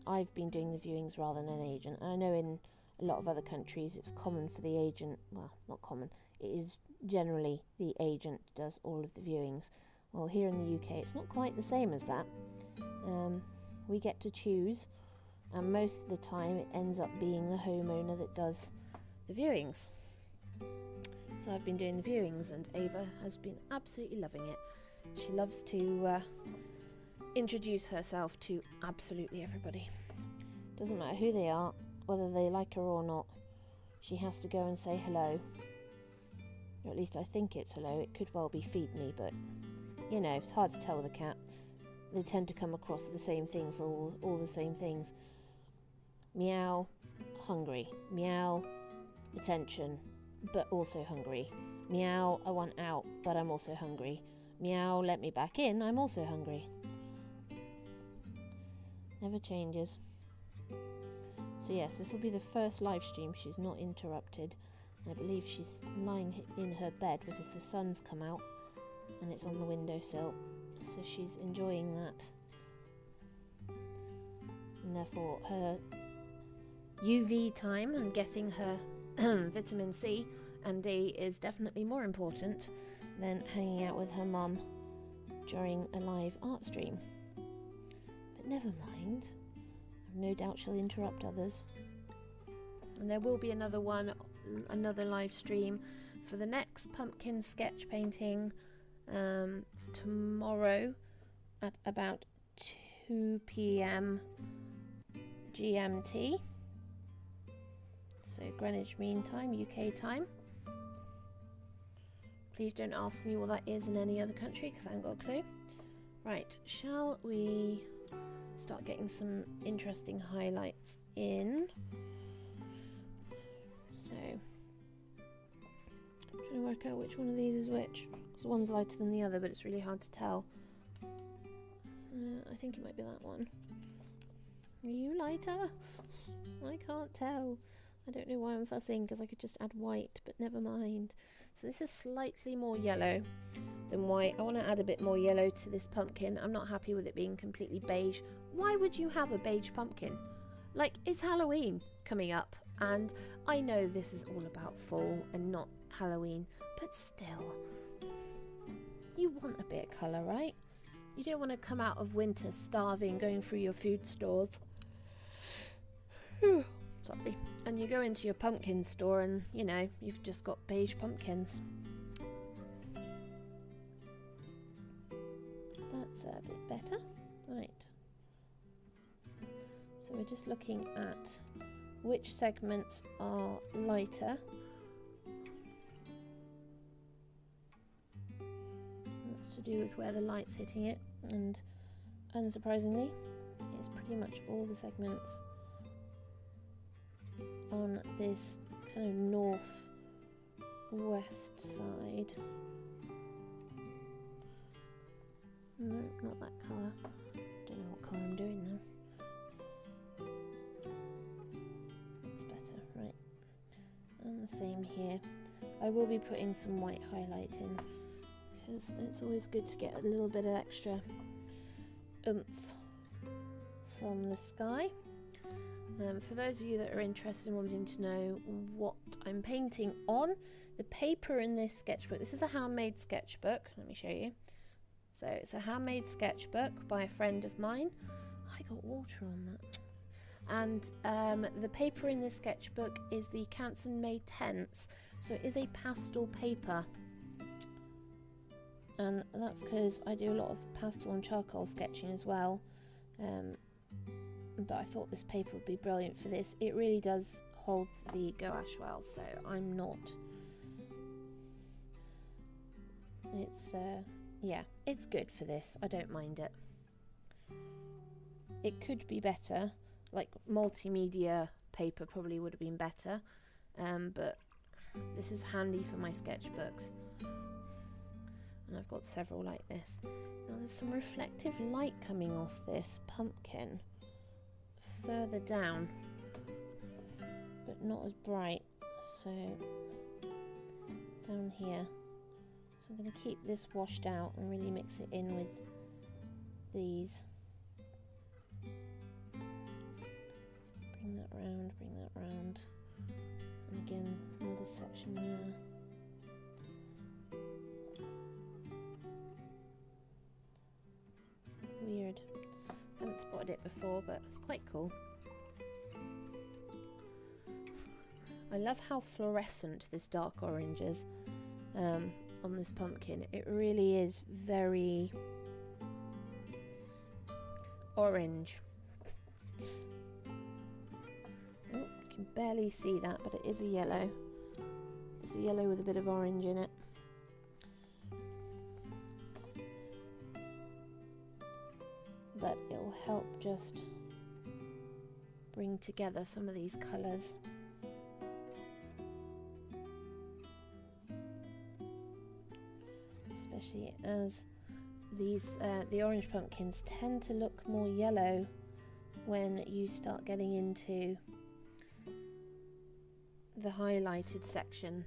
I've been doing the viewings rather than an agent. And I know in a lot of other countries it's common for the agent, well, not common, it is generally the agent does all of the viewings. Well, here in the UK it's not quite the same as that. We get to choose, and most of the time it ends up being the homeowner that does the viewings. So I've been doing the viewings, and Ava has been absolutely loving it. She loves to introduce herself to absolutely everybody. Doesn't matter who they are, whether they like her or not, she has to go and say hello. Or at least I think it's hello. It could well be feed me, but you know, it's hard to tell with a cat. They tend to come across the same thing for all the same things. Meow, hungry. Meow, attention, but also hungry. Meow, I want out, but I'm also hungry. Meow, let me back in, I'm also hungry. Never changes. So yes, this will be the first live stream she's not interrupted. I believe she's lying in her bed because the sun's come out and it's on the windowsill, so she's enjoying that. And therefore her UV time and getting her vitamin C and D is definitely more important than hanging out with her mum during a live art stream. But never mind, I've no doubt she'll interrupt others. And there will be another live stream for the next pumpkin sketch painting tomorrow at about 2 p.m. GMT, so Greenwich Mean Time, UK time. Please don't ask me what that is in any other country because I haven't got a clue. Right, shall we start getting some interesting highlights in. So, I'm trying to work out which one of these is which. Because one's lighter than the other, but it's really hard to tell. I think it might be that one. Are you lighter? I can't tell. I don't know why I'm fussing, because I could just add white, but never mind. So this is slightly more yellow than white. I want to add a bit more yellow to this pumpkin. I'm not happy with it being completely beige. Why would you have a beige pumpkin? Like, it's Halloween coming up, and I know this is all about fall and not Halloween, but still, you want a bit of colour, right? You don't want to come out of winter starving, going through your food stores. Sorry. And you go into your pumpkin store and, you know, you've just got beige pumpkins. That's a bit better. Right. So we're just looking at which segments are lighter. That's to do with where the light's hitting it, and unsurprisingly, it's pretty much all the segments on this kind of north-west side. No, not that colour. Don't know what colour I'm doing now. That's better, right. And the same here. I will be putting some white highlight in, because it's always good to get a little bit of extra oomph from the sky. For those of you that are interested in wanting to know what I'm painting on, the paper in this sketchbook, this is a handmade sketchbook, let me show you. So it's a handmade sketchbook by a friend of mine. I got water on that. And the paper in this sketchbook is the May 10s, so it is a pastel paper. And that's because I do a lot of pastel and charcoal sketching as well. But I thought this paper would be brilliant for this. It really does hold the gouache well, so I'm not. It's yeah, it's good for this. I don't mind it. It could be better, like multimedia paper probably would have been better, but this is handy for my sketchbooks. And I've got several like this. Now there's some reflective light coming off this pumpkin further down, but not as bright, so down here. So I'm going to keep this washed out and really mix it in with these. Bring that round, and again another section there. Weird. I haven't spotted it before, but it's quite cool. I love how fluorescent this dark orange is on this pumpkin. It really is very orange. Oh, you can barely see that, but it is a yellow. It's a yellow with a bit of orange in it. But it'll help just bring together some of these colours. Especially as these the orange pumpkins tend to look more yellow when you start getting into the highlighted section.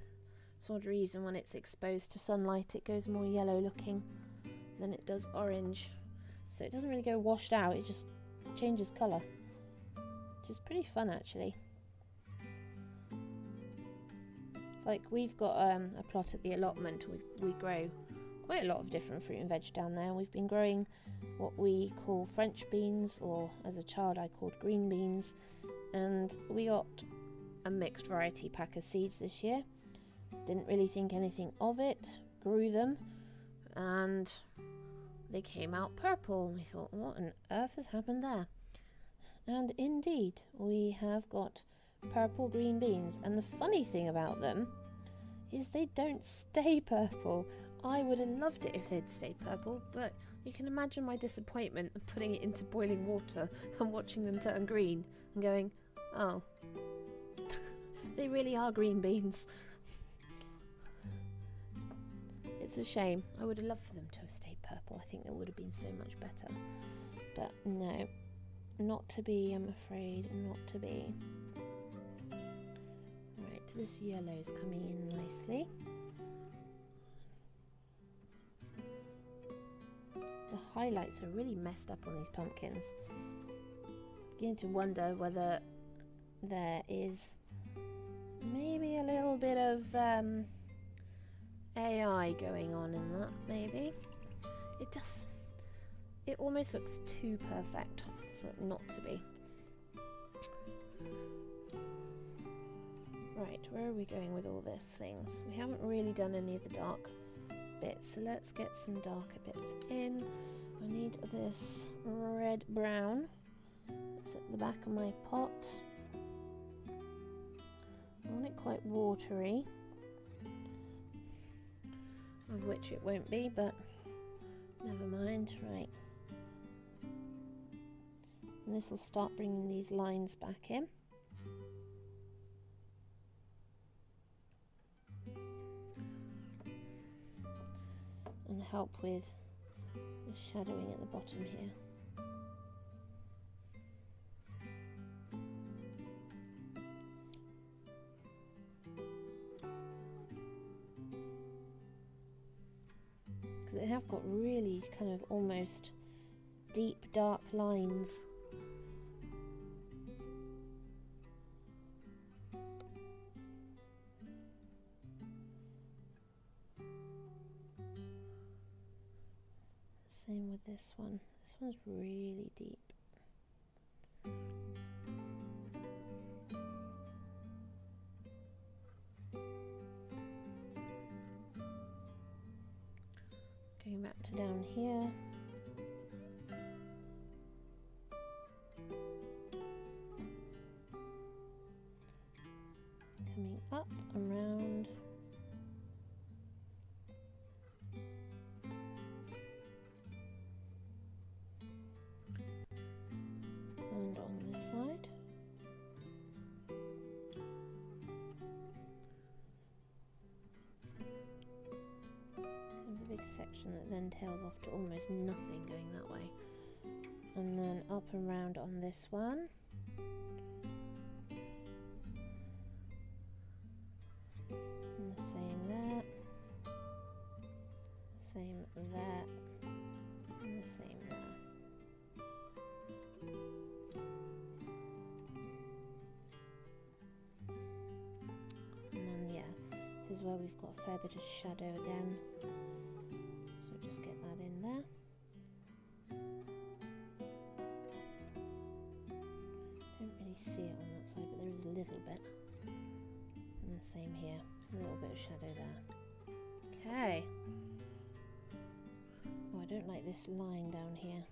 For some reason, when it's exposed to sunlight, it goes more yellow looking than it does orange. So it doesn't really go washed out, it just changes colour, which is pretty fun actually. It's like we've got a plot at the allotment. We grow quite a lot of different fruit and veg down there. We've been growing what we call French beans, or as a child I called green beans, and we got a mixed variety pack of seeds this year. Didn't really think anything of it, grew them, and they came out purple, and we thought, what on earth has happened there? And indeed, we have got purple green beans, and the funny thing about them is they don't stay purple. I would have loved it if they'd stayed purple, but you can imagine my disappointment of putting it into boiling water and watching them turn green and going, oh, they really are green beans. It's a shame. I would have loved for them to have stayed purple. I think that would have been so much better. But no, not to be, I'm afraid, not to be. Right, this yellow is coming in nicely. The highlights are really messed up on these pumpkins. Beginning to wonder whether there is maybe a little bit of AI going on in that, maybe. It almost looks too perfect for it not to be. Right, where are we going with all these things? We haven't really done any of the dark bits, so let's get some darker bits in. I need this red brown that's at the back of my pot. I want it quite watery, of which it won't be, but never mind. Right, and this will start bringing these lines back in. And help with the shadowing at the bottom here. Because they have got really kind of almost deep dark lines. Same with this one. This one's really deep. Going back to down here. Coming up, around. And on this side. Kind of a big section that then tails off to almost nothing going that way. And then up and round on this one. And the same there. Same there. And the same there. This is where we've got a fair bit of shadow again, so just get that in there. Don't really see it on that side, but there is a little bit. And the same here, a little bit of shadow there. Okay. Oh, I don't like this line down here.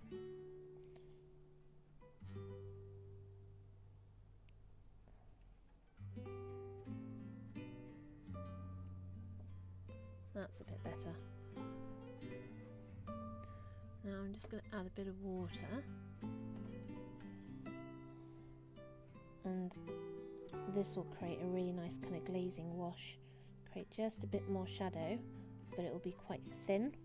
That's a bit better. Now I'm just going to add a bit of water, and this will create a really nice kind of glazing wash. Create just a bit more shadow, but it will be quite thin.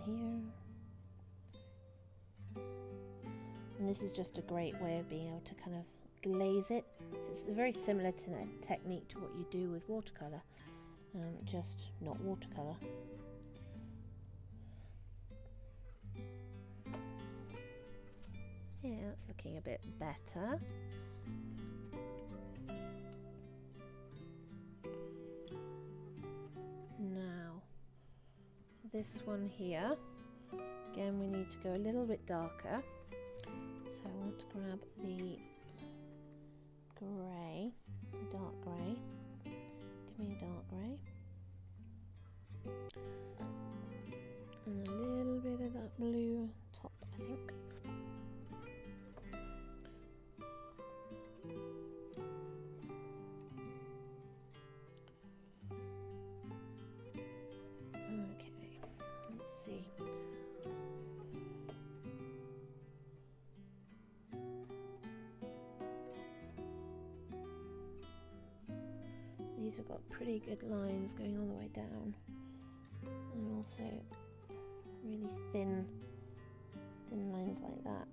Here, and this is just a great way of being able to kind of glaze it. So it's very similar to the technique to what you do with watercolor, just not watercolor. Yeah, that's looking a bit better. Now this one here, again we need to go a little bit darker, So I want to grab the grey, the dark grey. Give me a dark grey. And a little bit of that blue top, I think. Okay, let's see. These have got pretty good lines going all the way down, and also really thin lines like that.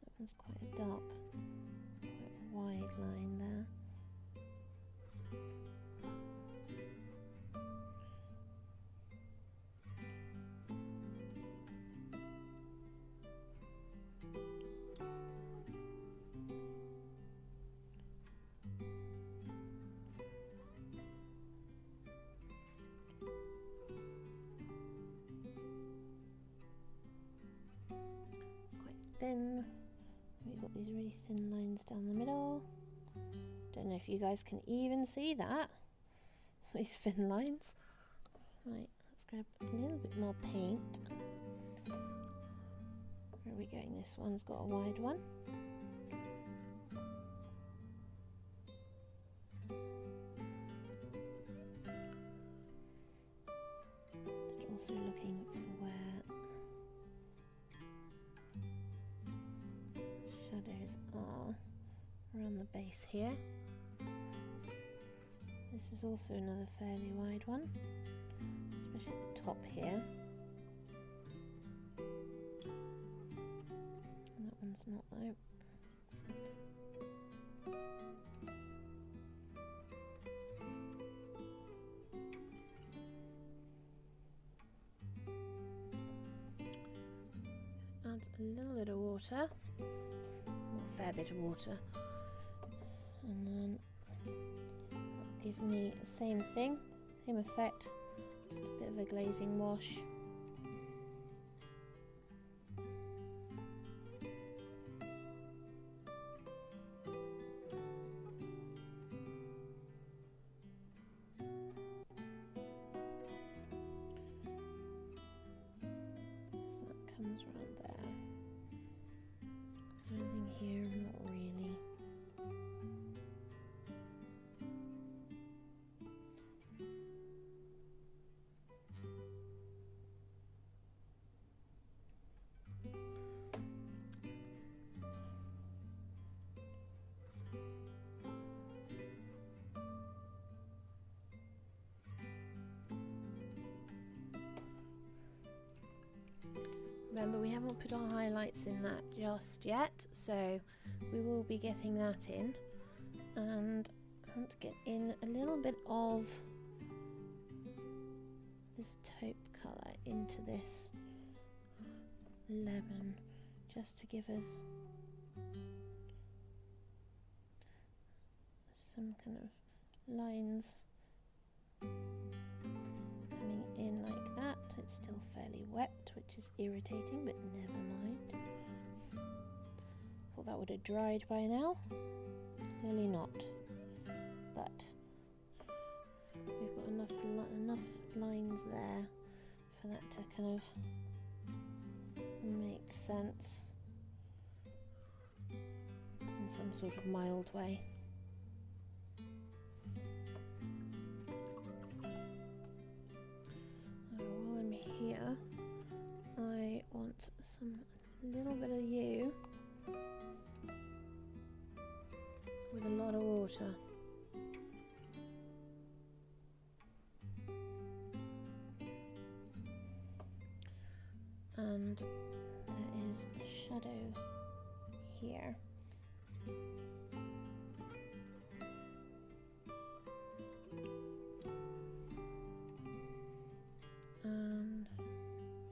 That one's quite a dark, quite wide line there. Thin. We've got these really thin lines down the middle. Don't know if you guys can even see that. These thin lines. Right, let's grab a little bit more paint. Where are we going? This one's got a wide one. Just also looking for where shadows are around the base here. This is also another fairly wide one, especially at the top here. And that one's not though. Add a little bit of water. A fair bit of water, and then that'll give me the same thing, same effect, just a bit of a glazing wash. So that comes around there. Is there anything here? Not really. Remember, we haven't put our highlights in that just yet, so we will be getting that in. And I want to get in a little bit of this taupe colour into this lemon, just to give us some kind of lines coming in like that. It's still fairly wet, which is irritating, but never mind. Thought that would have dried by now. Clearly not. But we've got enough lines there for that to kind of make sense in some sort of mild way. While I'm here, I want some little bit of you with a lot of water. And there is a shadow here. And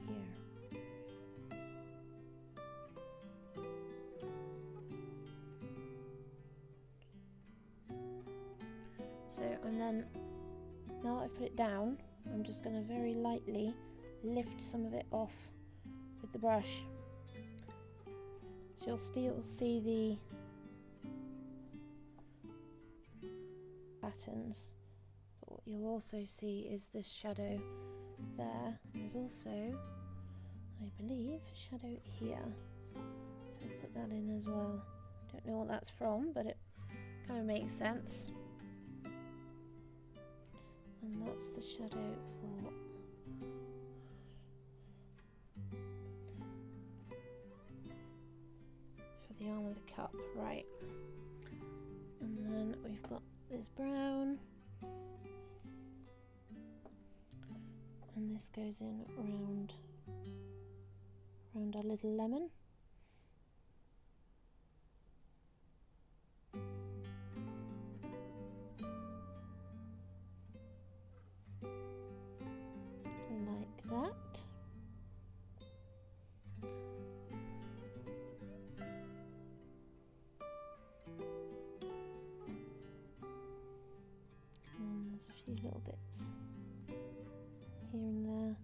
here. So, and then now that I've put it down, I'm just going to very lightly lift some of it off with the brush. So you'll still see the patterns, but what you'll also see is this shadow there. There's also, I believe, a shadow here, so I'll put that in as well. Don't know what that's from, but it kind of makes sense. And that's the shadow for the arm of the cup, right? And then we've got this brown, and this goes in around our little lemon. Like that. And there's a few little bits here and there.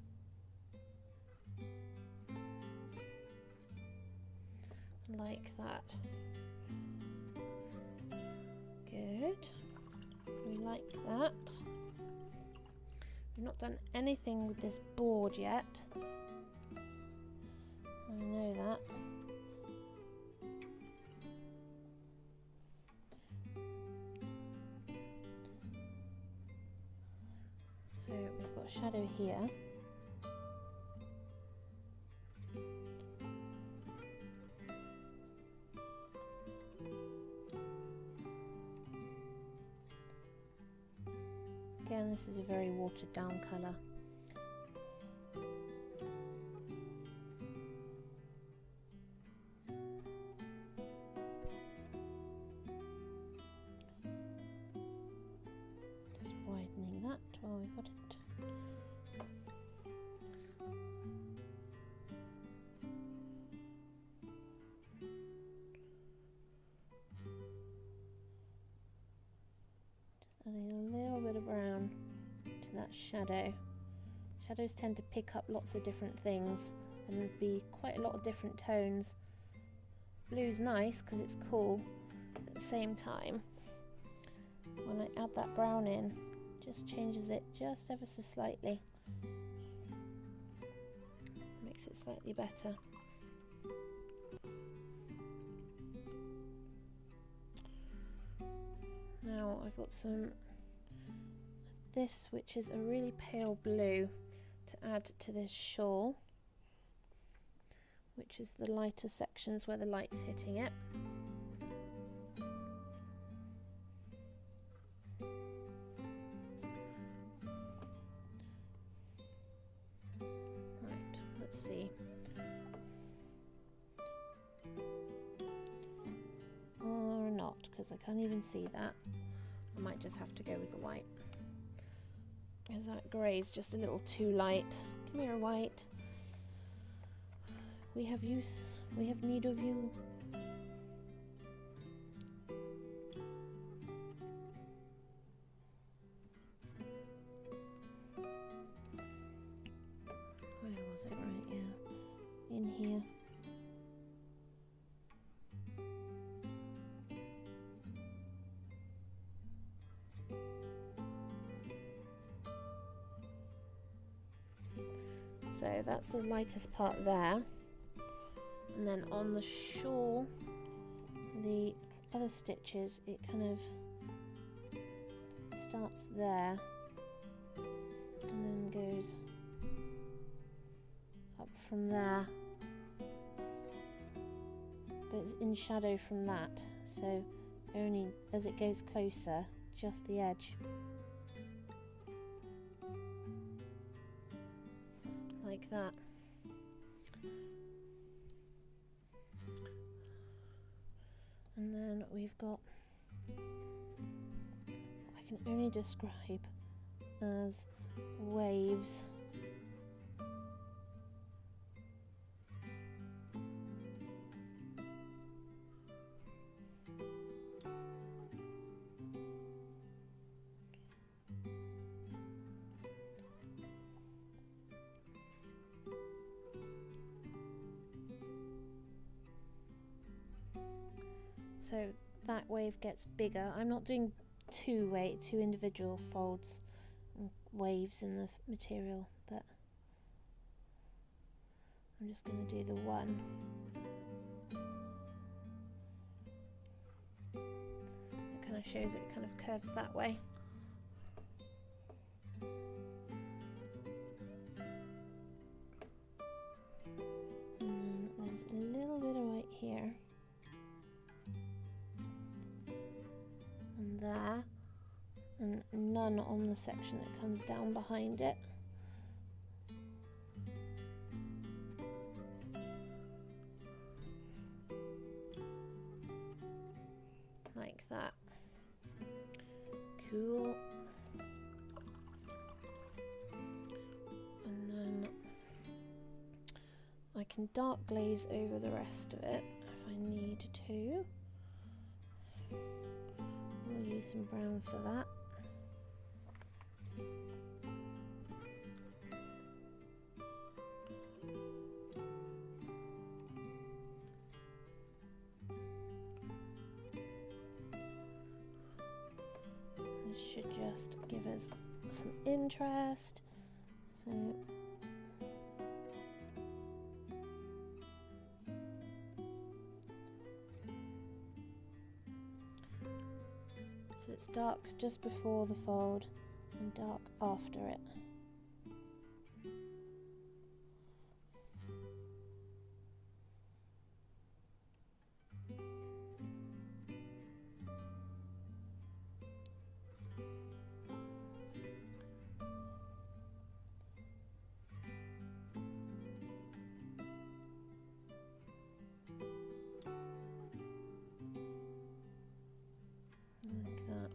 Like that. Good. We like that. We've not done anything with this board yet. I know that. So we've got a shadow here. Again, this is a very watered down colour. Just widening that while we've got it. Just adding a little bit of brown to that shadow. Shadows tend to pick up lots of different things and be quite a lot of different tones. Blue's nice because it's cool, but at the same time, when I add that brown in, just changes it just ever so slightly. Makes it slightly better. Now I've got this, which is a really pale blue, to add to this shawl, which is the lighter sections where the light's hitting it. Right, let's see. Or not, because I can't even see that. I might just have to go with the white, because that grey's just a little too light. Come here, white. We have need of you. Where was it? Right, yeah. In here. So that's the lightest part there. And then on the shawl, the other stitches, it kind of starts there and then goes up from there, but it's in shadow from that, so only as it goes closer, just the edge. Like that. And then we've got what I can only describe as waves. so that wave gets bigger. I'm not doing two individual folds and waves in the material, but I'm just going to do the one. It kind of shows it kind of curves that way. And then there's a little bit of white here. And there. And none on the section that comes down behind it. Like that. Cool. And then I can dark glaze over the rest of it if I need to. We'll use some brown for that. Should just give us some interest. So it's dark just before the fold and dark after it. Like that.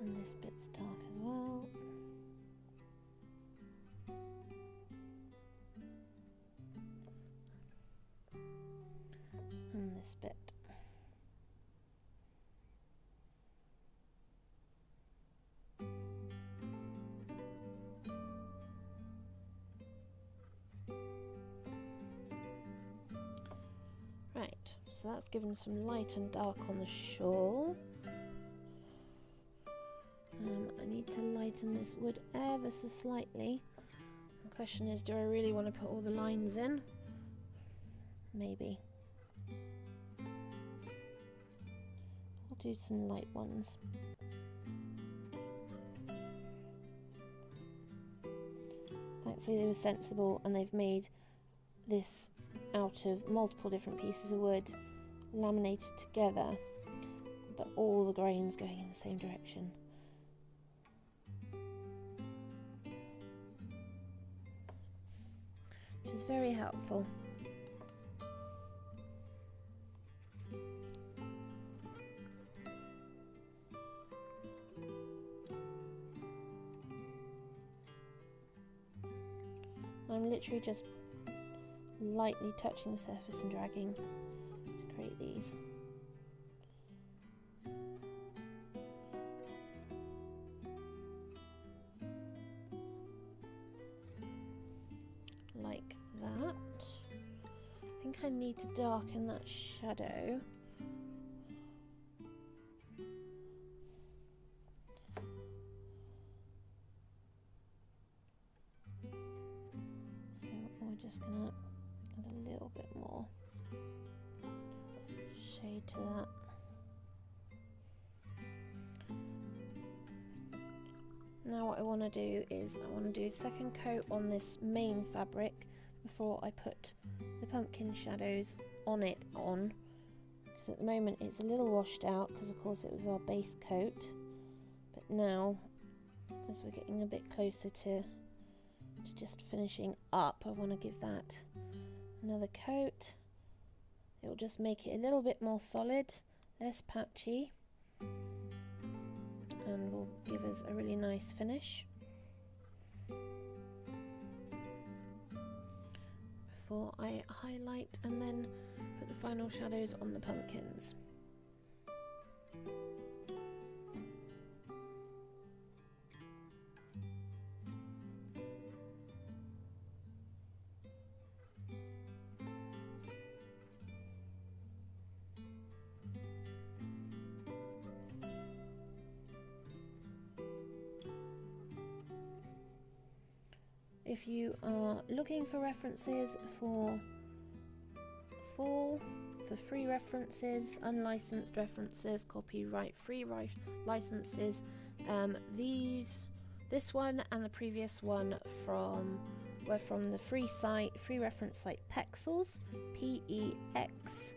And this bit's dark as well. And this bit. Right, so that's given some light and dark on the shawl. I need to lighten this wood ever so slightly. The question is, do I really want to put all the lines in? Maybe. I'll do some light ones. Thankfully they were sensible and they've made this out of multiple different pieces of wood laminated together, but all the grains going in the same direction. Which is very helpful. I'm literally just lightly touching the surface and dragging to create these. Like that. I think I need to darken that shadow. So we're just gonna add a little bit more shade to that. Now what I want to do is I want to do a second coat on this main fabric before I put the pumpkin shadows on it because at the moment it's a little washed out because of course it was our base coat, but now as we're getting a bit closer to just finishing up, I want to give that another coat. It will just make it a little bit more solid, less patchy, and will give us a really nice finish. Before I highlight and then put the final shadows on the pumpkins. if you are looking for references for fall, for free references, unlicensed references, copyright free licenses, this one and the previous one were from the free reference site Pexels, Pexels,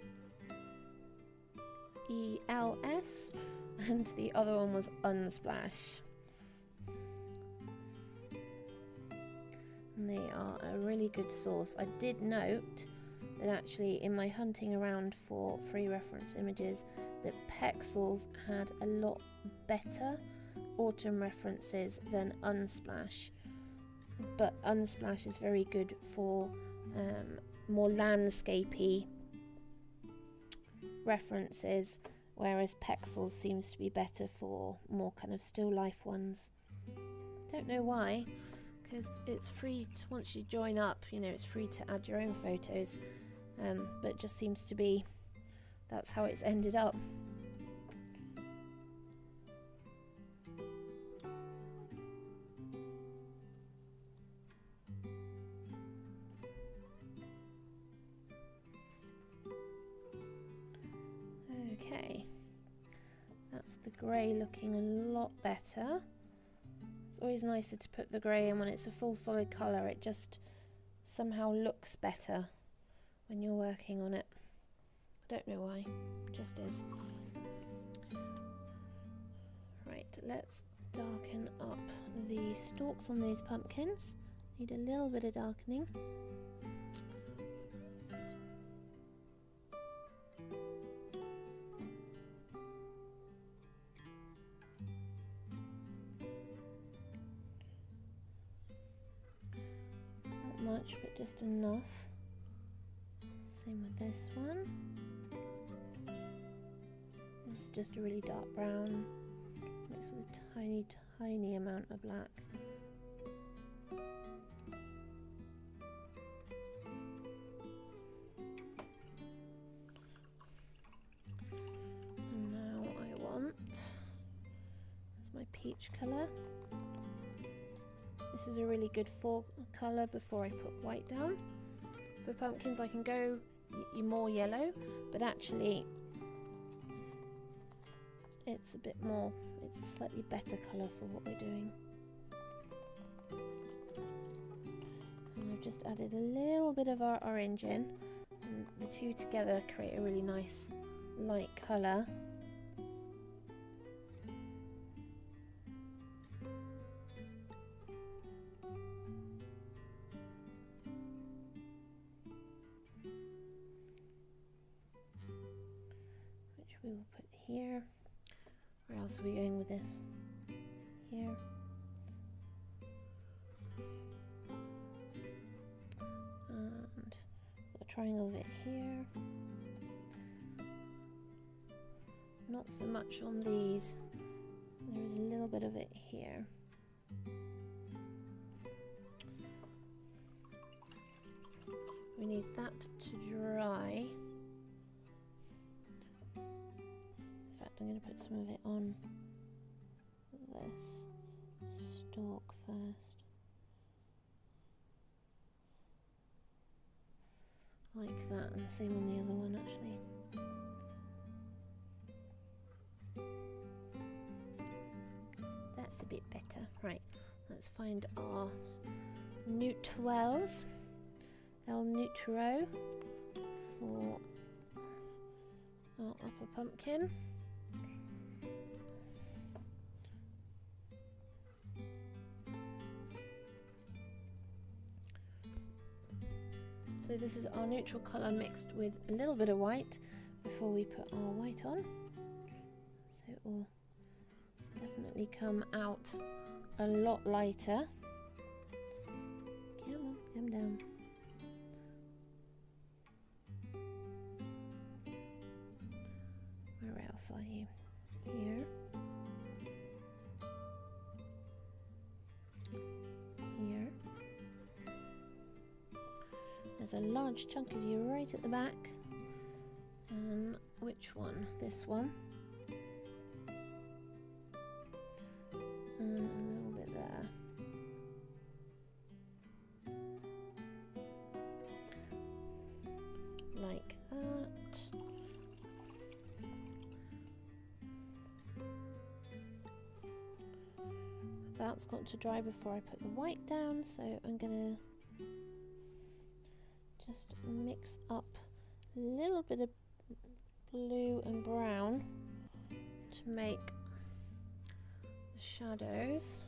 and the other one was Unsplash. And they are a really good source. I did note that actually in my hunting around for free reference images that Pexels had a lot better autumn references than Unsplash, but Unsplash is very good for more landscapey references, whereas Pexels seems to be better for more kind of still life ones. Don't know why, because it's free to, once you join up, you know, it's free to add your own photos, but it just seems to be that's how it's ended up. Okay, that's the grey looking a lot better. It's always nicer to put the grey in when it's a full solid colour. It just somehow looks better when you're working on it. I don't know why, it just is. Right, let's darken up the stalks on these pumpkins. Need a little bit of darkening. Much, but just enough. Same with this one. This is just a really dark brown mixed with a tiny amount of black. And now I want, that's my peach colour. This is a really good fall colour before I put white down. For pumpkins I can go more yellow, but actually it's a bit more, it's a slightly better colour for what we're doing. And I've just added a little bit of our orange in, and the two together create a really nice light colour. We will put here. Where else are we going with this? Here. And a triangle of it here. Not so much on these. There is a little bit of it here. We need that to dry. I'm going to put some of it on this stalk first. Like that, and the same on the other one actually. That's a bit better. Right, let's find our Nutwells, El Nutro, for our upper pumpkin. So this is our neutral colour mixed with a little bit of white before we put our white on. So it will definitely come out a lot lighter. Come on, come down. Where else are you? Here. Here. There's a large chunk of you right at the back. And which one? This one. And a little bit there. that's got to dry before I put the white down, so I'm gonna just mix up a little bit of blue and brown to make the shadows.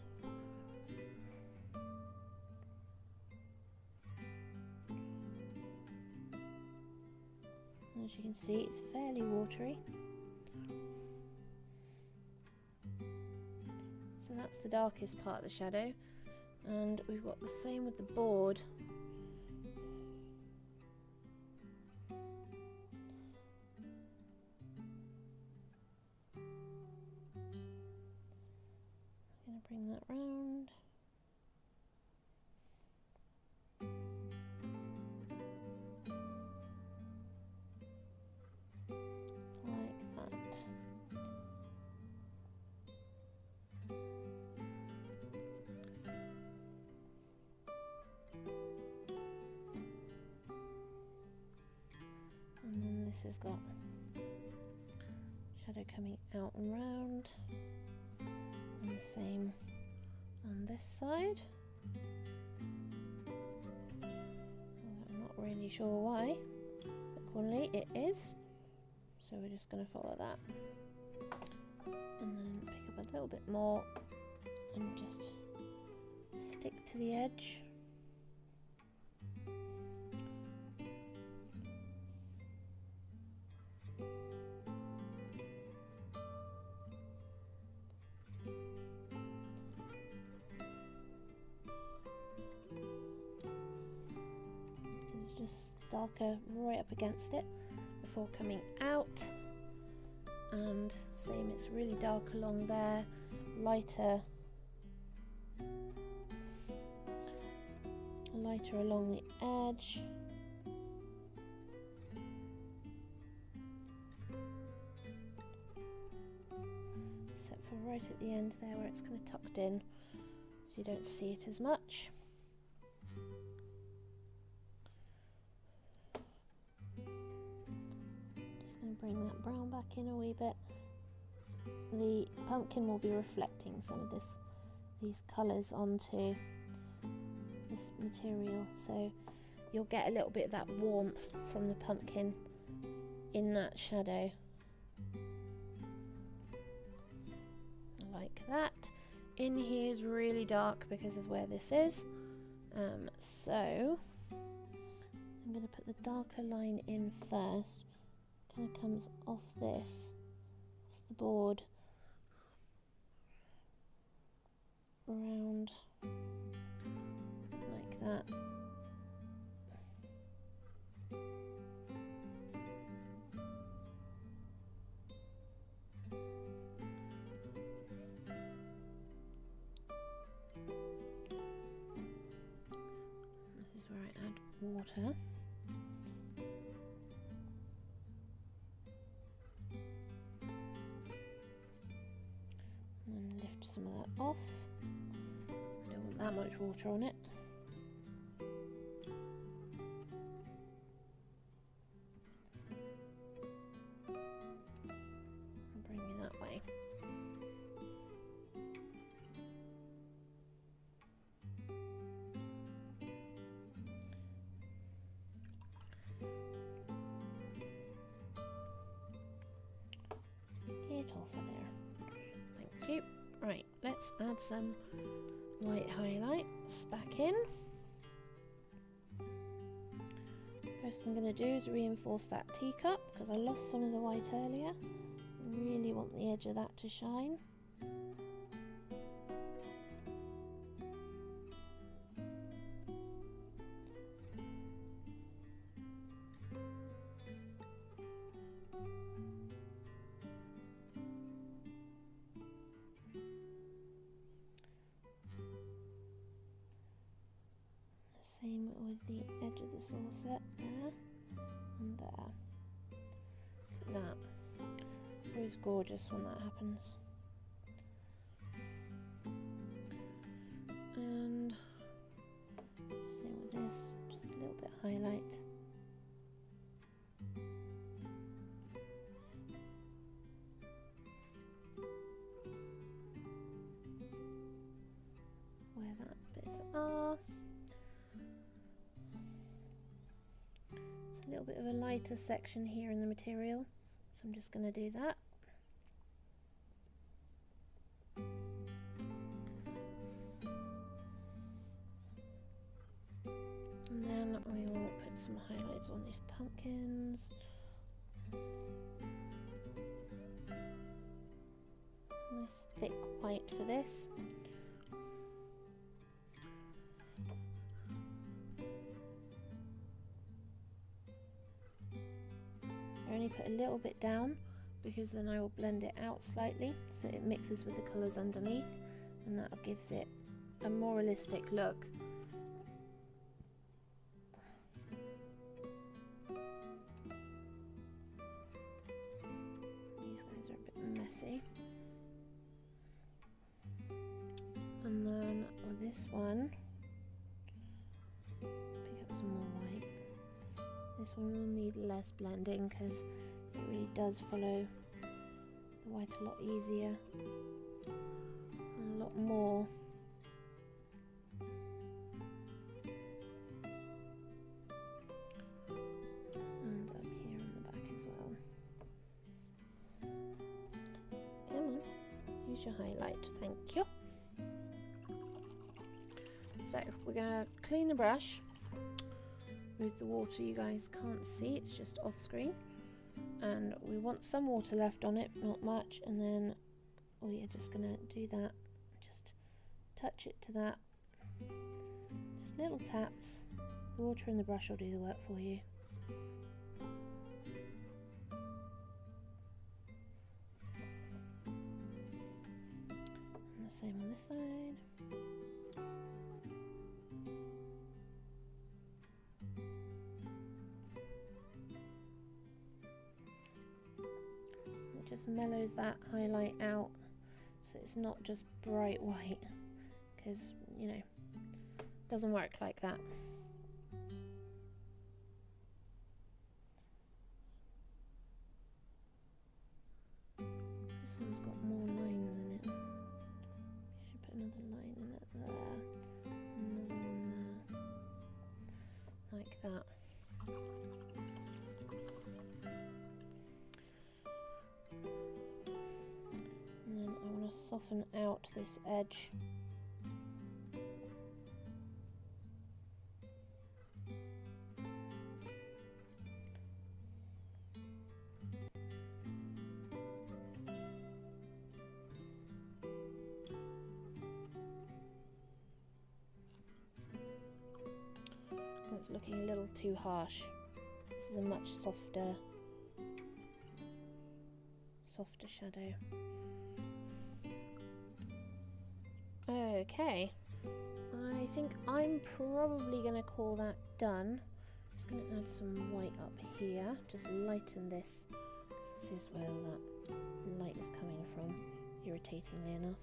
As you can see, it's fairly watery. So that's the darkest part of the shadow, and we've got the same with the board. I'm going to bring that round. This has got shadow coming out and round, and the same on this side. I'm not really sure why, but currently it is, so we're just going to follow that, and then pick up a little bit more and just stick to the edge. Just darker right up against it before coming out, and same, it's really dark along there, lighter along the edge, except for right at the end there where it's kind of tucked in so you don't see it as much. Bring that brown back in a wee bit. The pumpkin will be reflecting some of these colours onto this material, so you'll get a little bit of that warmth from the pumpkin in that shadow, like that. In here is really dark because of where this is, so I'm going to put the darker line in first. Kind of comes off the board, around like that. This is where I add water. Some of that off. Don't want that much water on it. And bring it that way. It over there. Thank you. Right, let's add some white highlights back in. First thing I'm going to do is reinforce that teacup because I lost some of the white earlier. Really want the edge of that to shine. Same with the edge of the saucer there and there. That is gorgeous when that happens. And same with this, just a little bit highlight. little bit of a lighter section here in the material, so I'm just going to do that. And then we will put some highlights on these pumpkins. Nice thick white for this. I only put a little bit down because then I will blend it out slightly so it mixes with the colours underneath, and that gives it a more realistic look. These guys are a bit messy. And then with this one, pick up some more white. This one will need less blending because it really does follow the white a lot easier and a lot more. And up here on the back as well. Come on, use your highlight, thank you. So we're going to clean the brush with the water. You guys can't see, it's just off screen, and we want some water left on it, not much, and then we are just going to do that, just touch it to that, just little taps. The water and the brush will do the work for you. And the same on this side. Just mellows that highlight out so it's not just bright white, because you know, it doesn't work like that. This one's got more lines in it. I should put another line in it there, another one there, like that. Soften out this edge. It's looking a little too harsh. This is a much softer shadow. Okay, I think I'm probably going to call that done. Just going to add some white up here, just lighten this. This is where all that light is coming from, irritatingly enough.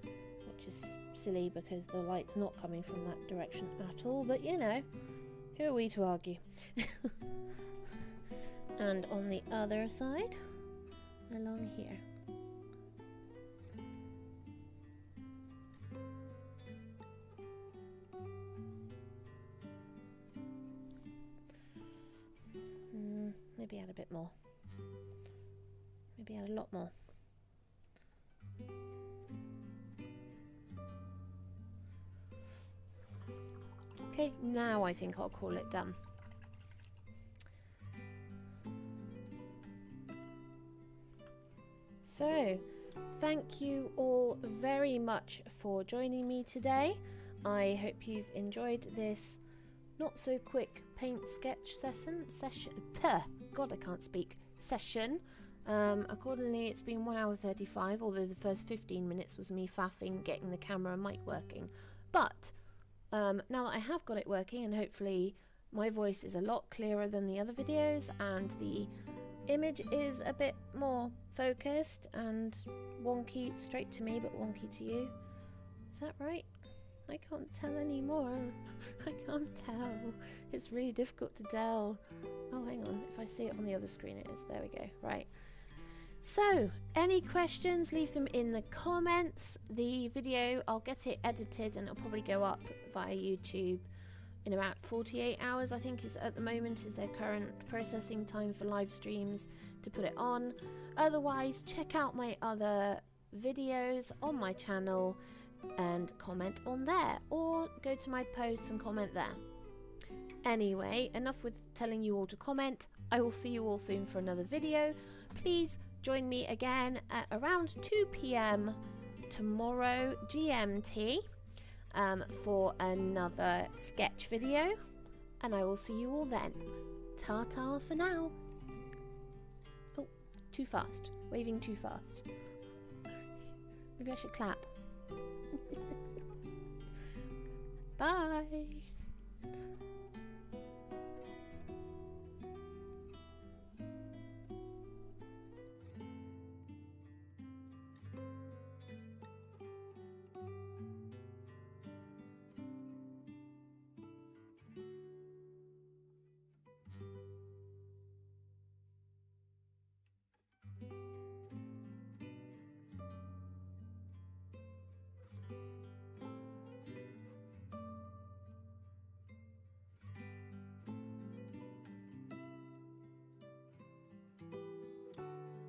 Which is silly because the light's not coming from that direction at all, but you know, who are we to argue? And on the other side, along here. Maybe add a bit more. Maybe add a lot more. Okay, now I think I'll call it done. So, thank you all very much for joining me today. I hope you've enjoyed this not so quick paint sketch session. God, I can't speak. Session. Accordingly, it's been 1 hour 35, although the first 15 minutes was me faffing getting the camera and mic working. But now that I have got it working, and hopefully my voice is a lot clearer than the other videos, and the image is a bit more focused and wonky, straight to me but wonky to you. Is that right? I can't tell anymore. I can't tell. It's really difficult to tell. Oh, hang on. If I see it on the other screen, it is. There we go. Right. So, any questions, leave them in the comments. The video, I'll get it edited and it'll probably go up via YouTube in about 48 hours, I think is at the moment is their current processing time for live streams to put it on. Otherwise, check out my other videos on my channel and comment on there, or go to my posts and comment there. Anyway, enough with telling you all to comment. I will see you all soon for another video. Please join me again at around 2 p.m. tomorrow GMT for another sketch video, and I will see you all then. Ta-ta for now. Oh, too fast. Waving too fast. Maybe I should clap. Bye.